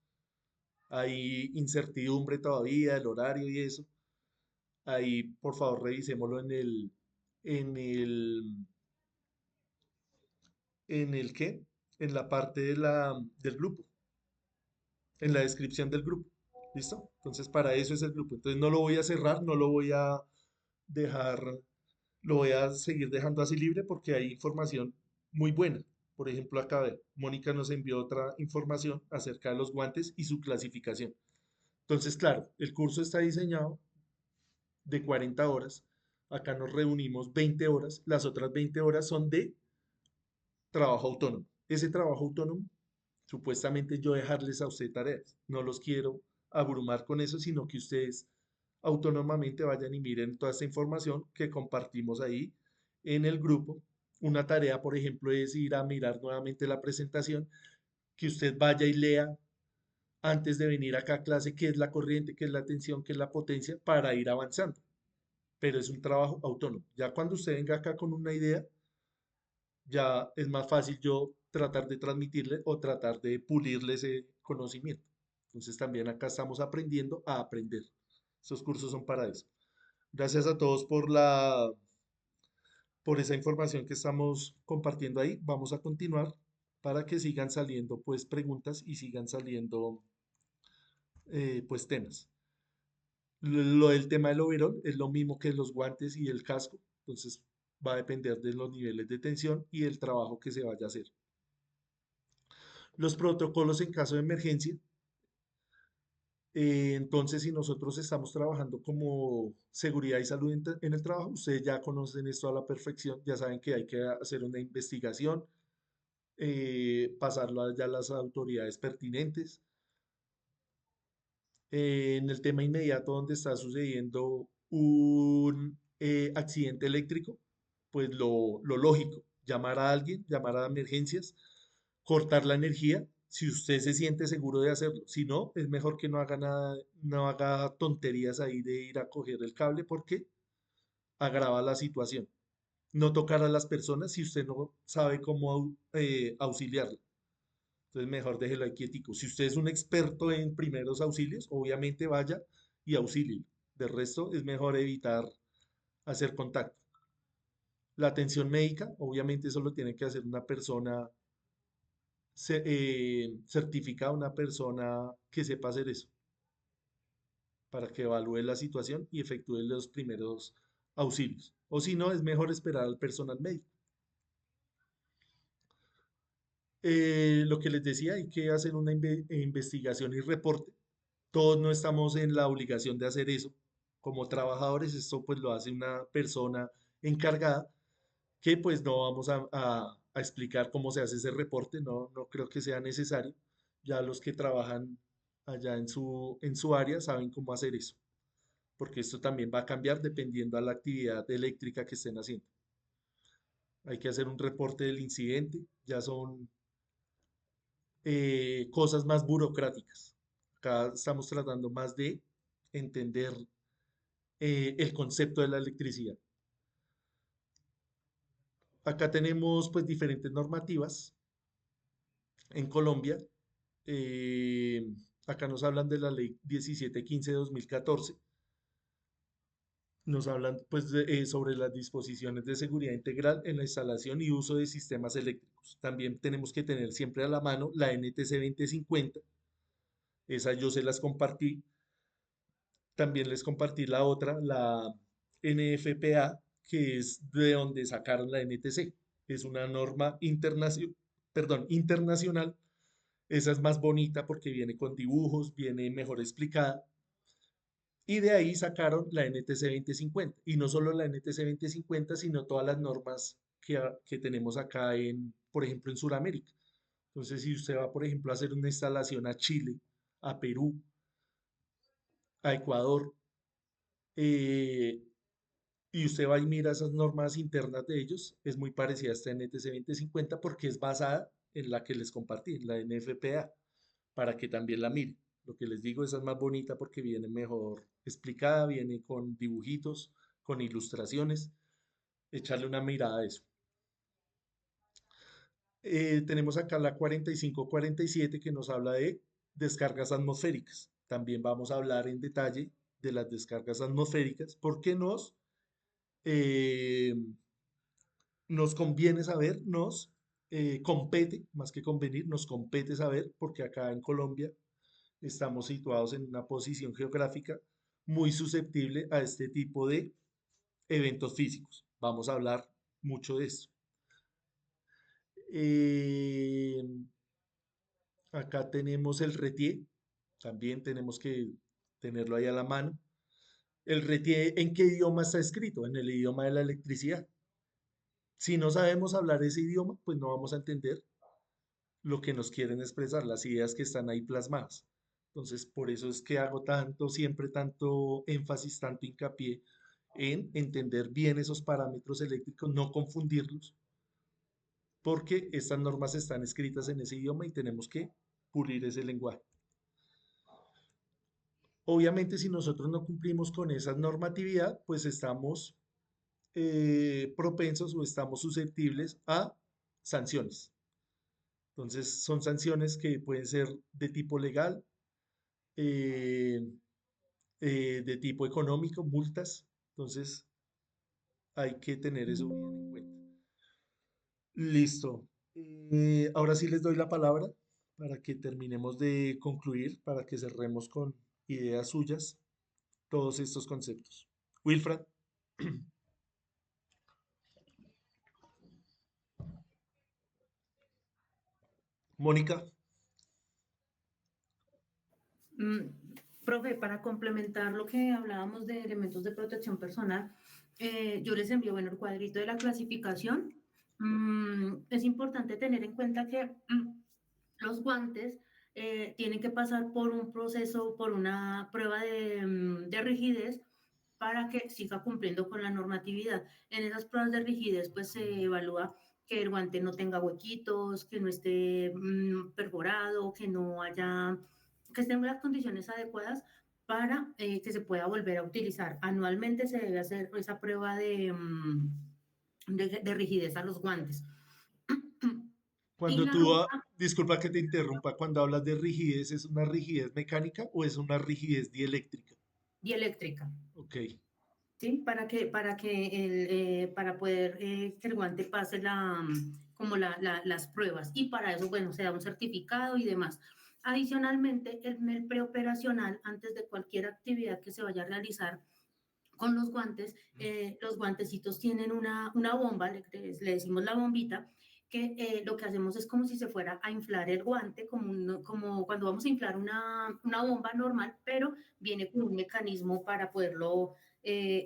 hay incertidumbre todavía, el horario y eso. Ahí, por favor, revisémoslo en el, ¿en el qué? En la parte del grupo, en la descripción del grupo. ¿Listo? Entonces, para eso es el grupo. Entonces, no lo voy a cerrar, no lo voy a dejar, lo voy a seguir dejando así libre porque hay información muy buena. Por ejemplo, acá Mónica nos envió otra información acerca de los guantes y su clasificación. Entonces, claro, el curso está diseñado de 40 horas. Acá nos reunimos 20 horas. Las otras 20 horas son de trabajo autónomo. Ese trabajo autónomo, supuestamente yo dejarles a usted tareas. No los quiero abrumar con eso, sino que ustedes autónomamente vayan y miren toda esta información que compartimos ahí en el grupo. Una tarea, por ejemplo, es ir a mirar nuevamente la presentación, que usted vaya y lea antes de venir acá a clase qué es la corriente, qué es la tensión, qué es la potencia, para ir avanzando. Pero es un trabajo autónomo. Ya cuando usted venga acá con una idea, ya es más fácil yo tratar de transmitirle o tratar de pulirle ese conocimiento. Entonces también acá estamos aprendiendo a aprender. Estos cursos son para eso. Gracias a todos por esa información que estamos compartiendo ahí. Vamos a continuar para que sigan saliendo pues preguntas y sigan saliendo pues temas. Lo del tema del overall es lo mismo que los guantes y el casco. Entonces va a depender de los niveles de tensión y el trabajo que se vaya a hacer. Los protocolos en caso de emergencia. Entonces, si nosotros estamos trabajando como seguridad y salud en el trabajo, ustedes ya conocen esto a la perfección, ya saben que hay que hacer una investigación, pasarlo ya a las autoridades pertinentes. En el tema inmediato donde está sucediendo un accidente eléctrico, pues lo lógico, llamar a alguien, llamar a emergencias, cortar la energía, si usted se siente seguro de hacerlo. Si no, es mejor que no haga nada, no haga tonterías ahí de ir a coger el cable porque agrava la situación. No tocar a las personas si usted no sabe cómo auxiliarla. Entonces mejor déjelo ahí quietico. Si usted es un experto en primeros auxilios, obviamente vaya y auxilie. De resto, es mejor evitar hacer contacto. La atención médica, obviamente eso lo tiene que hacer una persona certificada, una persona que sepa hacer eso, para que evalúe la situación y efectúe los primeros auxilios. O si no, es mejor esperar al personal médico. Lo que les decía, hay que hacer una investigación y reporte Todos no estamos en la obligación de hacer eso. Como trabajadores, esto pues lo hace una persona encargada que pues no vamos a explicar cómo se hace ese reporte, no creo que sea necesario. Ya los que trabajan allá en su área saben cómo hacer eso, porque esto también va a cambiar dependiendo a la actividad eléctrica que estén haciendo. Hay que hacer un reporte del incidente, ya son cosas más burocráticas. Acá estamos tratando más de entender el concepto de la electricidad. Acá tenemos pues diferentes normativas en Colombia. eh, Acá nos hablan de la ley 1715 de 2014. Nos hablan pues sobre las disposiciones de seguridad integral en la instalación y uso de sistemas eléctricos. También tenemos que tener siempre a la mano la NTC 2050. Esa yo se las compartí. También les compartí la otra, la NFPA, que es de donde sacaron la NTC. Es una norma internacional. Esa es más bonita porque viene con dibujos, viene mejor explicada. Y de ahí sacaron la NTC 2050. Y no solo la NTC 2050, sino todas las normas que tenemos acá por ejemplo, en Sudamérica. Entonces, si usted va, por ejemplo, a hacer una instalación a Chile, a Perú, a Ecuador, eh, y usted va y mira esas normas internas de ellos, es muy parecida a esta NTC 2050 porque es basada en la que les compartí, en la NFPA, para que también la miren. Lo que les digo, esa es más bonita porque viene mejor explicada, viene con dibujitos, con ilustraciones. Echarle una mirada a eso. Tenemos acá la 4547 que nos habla de descargas atmosféricas. También vamos a hablar en detalle de las descargas atmosféricas porque eh, nos conviene saber, nos compete, más que convenir, nos compete saber porque acá en Colombia estamos situados en una posición geográfica muy susceptible a este tipo de eventos físicos. Vamos a hablar mucho de esto. Eh, Acá tenemos el RETIE, también tenemos que tenerlo ahí a la mano. ¿El RETIE en qué idioma está escrito? En el idioma de la electricidad. Si no sabemos hablar ese idioma, pues no vamos a entender lo que nos quieren expresar, las ideas que están ahí plasmadas. Entonces, por eso es que hago siempre tanto énfasis, tanto hincapié en entender bien esos parámetros eléctricos, no confundirlos, porque estas normas están escritas en ese idioma y tenemos que pulir ese lenguaje. Obviamente, si nosotros no cumplimos con esa normatividad, pues estamos propensos o estamos susceptibles a sanciones. Entonces, son sanciones que pueden ser de tipo legal, eh, de tipo económico, multas. Entonces, hay que tener eso bien en cuenta. Listo. Ahora sí les doy la palabra para que terminemos de concluir, para que cerremos con ideas suyas todos estos conceptos. Wilfred. Mónica. Profe, para complementar lo que hablábamos de elementos de protección personal, yo les envío, bueno, el cuadrito de la clasificación. Es importante tener en cuenta que los guantes tienen que pasar por un proceso, por una prueba de rigidez para que siga cumpliendo con la normatividad. En esas pruebas de rigidez, pues se evalúa que el guante no tenga huequitos, que no esté perforado, que estén en las condiciones adecuadas para que se pueda volver a utilizar. Anualmente se debe hacer esa prueba de rigidez a los guantes. Cuando tú, disculpa que te interrumpa, cuando hablas de rigidez, ¿es una rigidez mecánica o es una rigidez dieléctrica? Dieléctrica. Ok. ¿Sí? Para poder que el guante pase las pruebas. Y para eso, bueno, se da un certificado y demás. Adicionalmente, el preoperacional, antes de cualquier actividad que se vaya a realizar con los guantecitos tienen una bomba, le decimos la bombita, que lo que hacemos es como si se fuera a inflar el guante, como cuando vamos a inflar una bomba normal, pero viene con un mecanismo para poderlo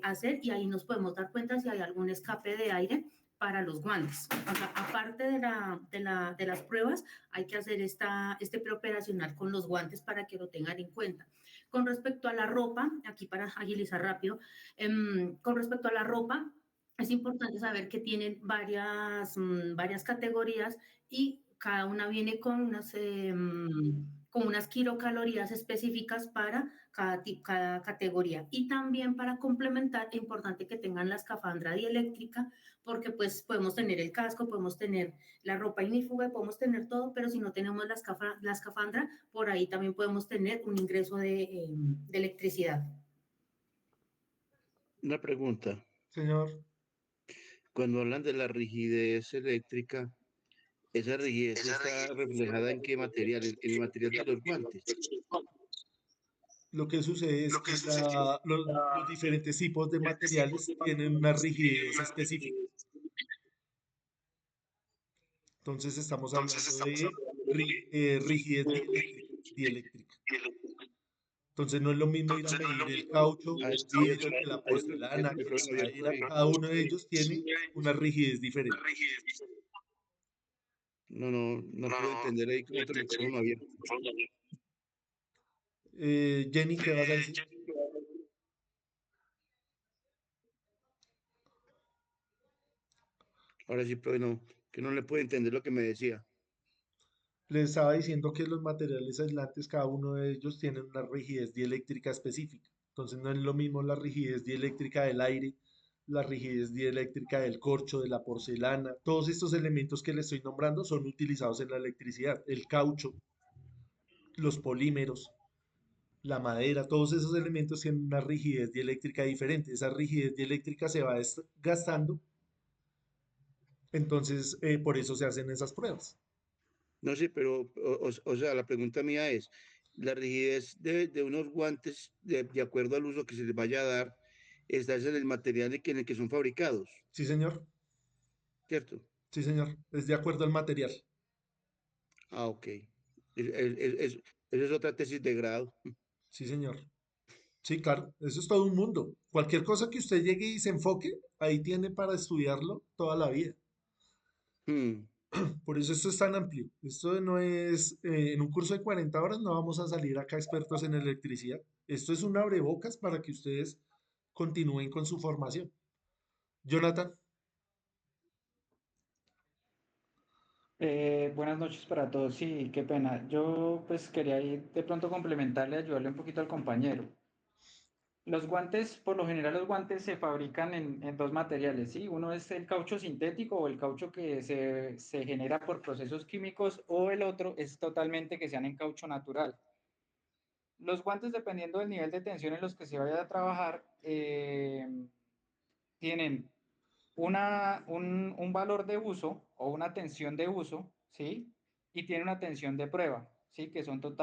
hacer y ahí nos podemos dar cuenta si hay algún escape de aire para los guantes. O sea, aparte de las pruebas, hay que hacer este preoperacional con los guantes para que lo tengan en cuenta. Con respecto a la ropa, aquí para agilizar rápido, con respecto a la ropa, es importante saber que tienen varias categorías y cada una viene con unas kilocalorías específicas para cada categoría. Y también para complementar, es importante que tengan la escafandra dieléctrica, porque pues podemos tener el casco, podemos tener la ropa ignífuga, podemos tener todo, pero si no tenemos la escafandra, por ahí también podemos tener un ingreso de electricidad. Una pregunta. Señor, Cuando hablan de la rigidez eléctrica, ¿esa rigidez está reflejada en qué material? En el material de los guantes. lo que sucede es que los diferentes tipos de materiales tienen una rigidez específica. Entonces estamos hablando de rigidez dieléctrica. Entonces no es lo mismo ir a medir el caucho, el vidrio, que la porcelana, que la madera. Cada uno de ellos tiene una rigidez diferente. No puedo entender ahí como otro micrófono abierto. Jenny, ¿qué vas a decir? Ahora sí, pero no, que no le puedo entender lo que me decía. Les estaba diciendo que los materiales aislantes, cada uno de ellos tienen una rigidez dieléctrica específica. Entonces no es lo mismo la rigidez dieléctrica del aire, la rigidez dieléctrica del corcho, de la porcelana. Todos estos elementos que les estoy nombrando son utilizados en la electricidad. El caucho, los polímeros, la madera, todos esos elementos tienen una rigidez dieléctrica diferente. Esa rigidez dieléctrica se va gastando, entonces por eso se hacen esas pruebas. No sé, pero, o sea, la pregunta mía es, la rigidez de unos guantes, de acuerdo al uso que se les vaya a dar, está en el material en el que son fabricados, Sí, señor. ¿cierto? Sí, señor. Es de acuerdo al material. Ah, ok. Esa es otra tesis de grado. Sí, señor. Sí, claro. Eso es todo un mundo. Cualquier cosa que usted llegue y se enfoque, ahí tiene para estudiarlo toda la vida. Por eso esto es tan amplio. Esto no es, en un curso de 40 horas no vamos a salir acá expertos en electricidad. Esto es un abrebocas para que ustedes continúen con su formación. Jonathan, Buenas noches para todos. Sí, qué pena. Yo pues quería ir de pronto complementarle, ayudarle un poquito al compañero. Los guantes, por lo general los guantes se fabrican en dos materiales, ¿sí? Uno es el caucho sintético o el caucho que se genera por procesos químicos o el otro es totalmente que sean en caucho natural. Los guantes, dependiendo del nivel de tensión en los que se vaya a trabajar, tienen un valor de uso o una tensión de uso, ¿sí? Y tiene una tensión de prueba, ¿sí? Que son dos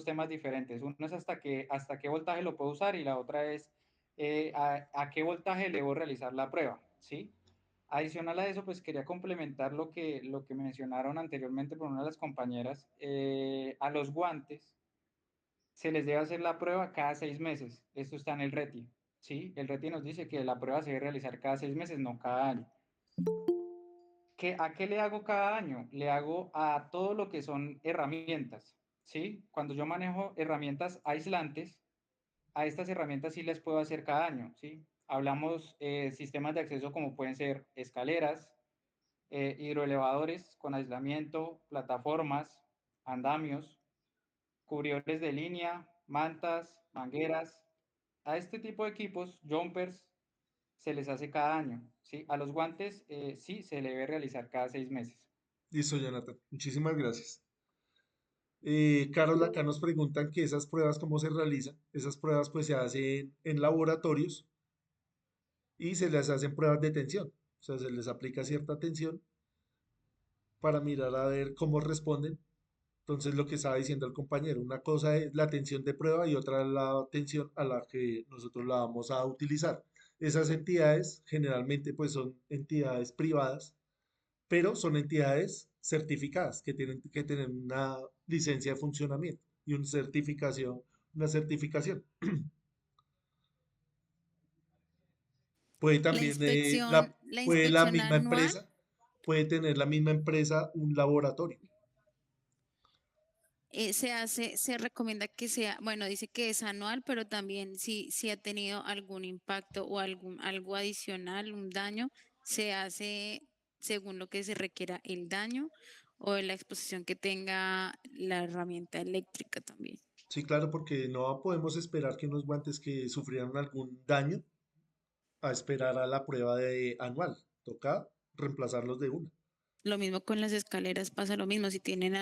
temas diferentes. Uno es hasta qué voltaje lo puedo usar y la otra es a qué voltaje le debo realizar la prueba, ¿sí? Adicional a eso, pues quería complementar lo que mencionaron anteriormente por una de las compañeras. A los guantes se les debe hacer la prueba cada 6 meses. Esto está en el RETI, ¿sí? El RETI nos dice que la prueba se debe realizar cada 6 meses, no cada año. ¿A qué le hago cada año? Le hago a todo lo que son herramientas, ¿sí? Cuando yo manejo herramientas aislantes, a estas herramientas sí les puedo hacer cada año, ¿sí? Hablamos sistemas de acceso como pueden ser escaleras, hidroelevadores con aislamiento, plataformas, andamios, cubridores de línea, mantas, mangueras. A este tipo de equipos, jumpers, se les hace cada año, ¿sí? A los guantes sí se le debe realizar cada 6 meses. listo, Jonathan. Muchísimas gracias. Carol, acá nos preguntan que esas pruebas, ¿cómo se realizan? Esas pruebas pues se hacen en laboratorios y se les hacen pruebas de tensión. O sea, se les aplica cierta tensión para mirar a ver cómo responden. Entonces, lo que estaba diciendo el compañero, una cosa es la tensión de prueba y otra la tensión a la que nosotros la vamos a utilizar. Esas entidades generalmente pues son entidades privadas pero son entidades certificadas que tienen que tener una licencia de funcionamiento y una certificación. Puede La también, inspección, la puede la inspección misma anual empresa, puede tener la misma empresa un laboratorio. se recomienda que sea, bueno, dice que es anual, pero también si ha tenido algún impacto o algo adicional, un daño, se hace según lo que se requiera el daño o la exposición que tenga la herramienta eléctrica también. Sí, claro, porque no podemos esperar que unos guantes que sufrieran algún daño a esperar a la prueba de anual. Toca reemplazarlos de una. Lo mismo con las escaleras, pasa lo mismo. Si tienen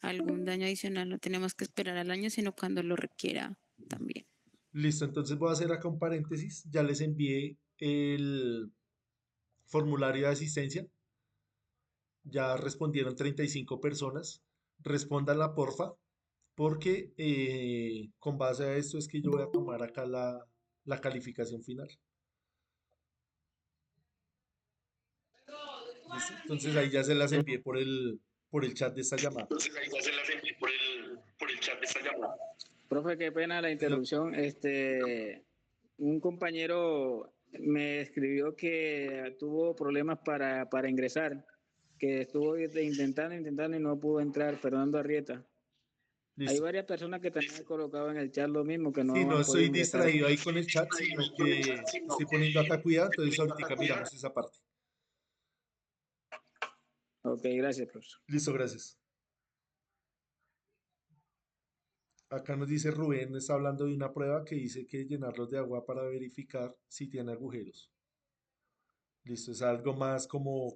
algún daño adicional, no tenemos que esperar al año, sino cuando lo requiera también. Listo, entonces voy a hacer acá un paréntesis. Ya les envié el formulario de asistencia. Ya respondieron 35 personas. Respóndanla, porfa, porque con base a esto es que yo voy a tomar acá la calificación final. ¿Listo? Entonces ahí ya se las envié por el chat de esta llamada. Profe, qué pena la Señor, interrupción. Un compañero me escribió que tuvo problemas para ingresar, que estuvo intentando y no pudo entrar, Fernando Arrieta. Hay listo. varias personas que también han colocado en el chat lo mismo, que Sí, no no han podido estoy ingresar. distraído ahí con el chat, sino que estoy poniendo acá cuidado, entonces ahorita miramos esa parte. Ok, gracias, profesor. Listo, gracias. Acá nos dice Rubén, está hablando de una prueba que dice que llenarlos de agua para verificar si tiene agujeros. Listo, es algo más como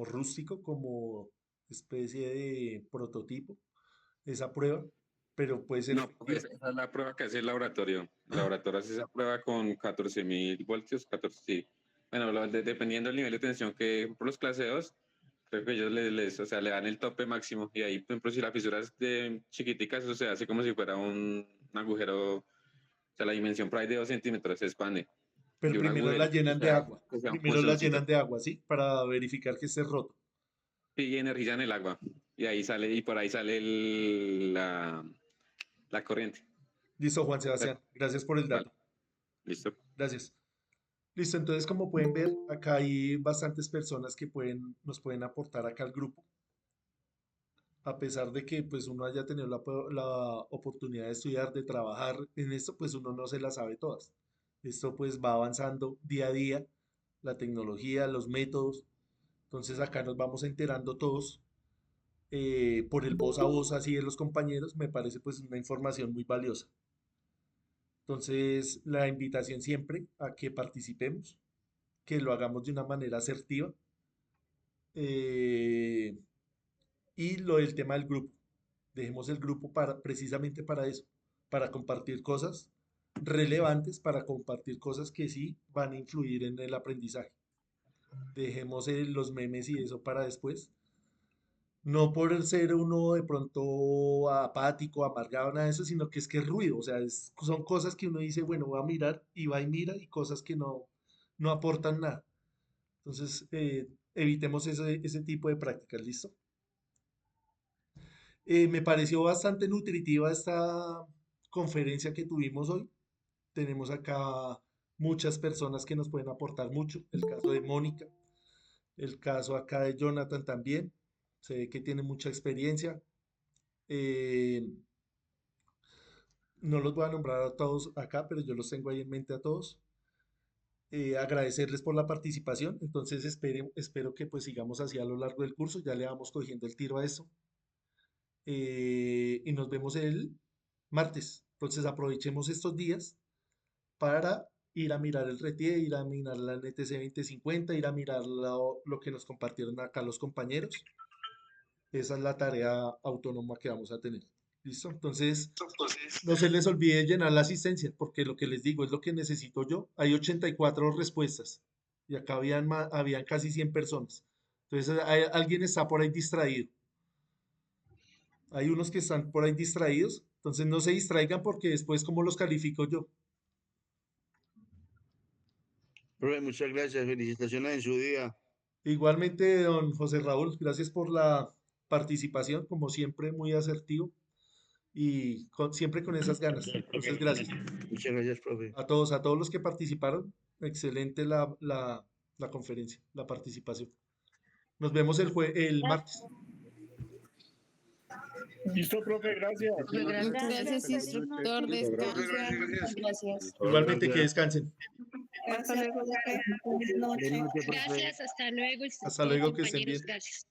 rústico, como especie de prototipo, esa prueba, pero puede ser No, efectiva. esa es la prueba que hace el laboratorio. El laboratorio hace esa prueba con 14.000 voltios, 14, sí. Bueno, dependiendo del nivel de tensión que por los clase 2, creo que ellos o sea, le dan el tope máximo y ahí, por ejemplo, si la fisura es de chiquitica, eso se hace como si fuera un agujero, o sea, la dimensión por ahí de 2 centímetros se expande Pero y un primero la agujero, llenan de agua, que sea un primero la punzoncito. llenan de agua, ¿sí? Para verificar que esté roto. Y energizan el agua y ahí sale, y por ahí sale la corriente. Listo, Juan Sebastián, gracias por el Vale, dato. listo. Gracias. Listo, entonces como pueden ver, acá hay bastantes personas que nos pueden aportar acá al grupo. A pesar de que pues uno haya tenido la oportunidad de estudiar, de trabajar en esto, pues uno no se las sabe todas. Esto pues va avanzando día a día, la tecnología, los métodos. Entonces acá nos vamos enterando todos por el voz a voz así de los compañeros, me parece pues una información muy valiosa. Entonces la invitación siempre a que participemos, que lo hagamos de una manera asertiva. eh, y lo del tema del grupo. Dejemos el grupo precisamente para eso, para compartir cosas relevantes, para compartir cosas que sí van a influir en el aprendizaje. Dejemos los memes y eso para después. No por ser uno de pronto apático, amargado, nada de eso, sino que es ruido. O sea, son cosas que uno dice, bueno, va a mirar y va y mira y cosas que no aportan nada. Entonces, evitemos ese tipo de prácticas, ¿listo? Me pareció bastante nutritiva esta conferencia que tuvimos hoy. Tenemos acá muchas personas que nos pueden aportar mucho. El caso de Mónica, el caso acá de Jonathan también. Se ve que tiene mucha experiencia. Eh, no los voy a nombrar a todos acá, pero yo los tengo ahí en mente a todos. Agradecerles por la participación. Entonces espero que pues sigamos así a lo largo del curso. Ya le vamos cogiendo el tiro a eso. Y nos vemos el martes. Entonces aprovechemos estos días para ir a mirar el RETIE, ir a mirar la NTC 2050, ir a mirar lo que nos compartieron acá los compañeros. Esa es la tarea autónoma que vamos a tener. ¿Listo? Entonces, no se les olvide llenar la asistencia, porque lo que les digo es lo que necesito yo. Hay 84 respuestas y acá habían casi 100 personas. Entonces, alguien está por ahí distraído. Hay unos que están por ahí distraídos, entonces no se distraigan porque después, ¿cómo los califico yo? Profe, muchas gracias. Felicitaciones en su día. Igualmente, don José Raúl, gracias por la participación, como siempre, muy asertivo y siempre con esas ganas. Entonces, gracias. Muchas gracias, profe. A todos los que participaron, excelente la conferencia, la participación. Nos vemos el martes. Listo, profe, gracias. Gracias, instructor. Descansa. Gracias. Igualmente, que descansen. Hasta luego, profe. Buenas noches. Gracias, hasta luego. Hasta luego, que estén compañeros, bien. gracias.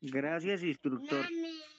Gracias, instructor. Mami.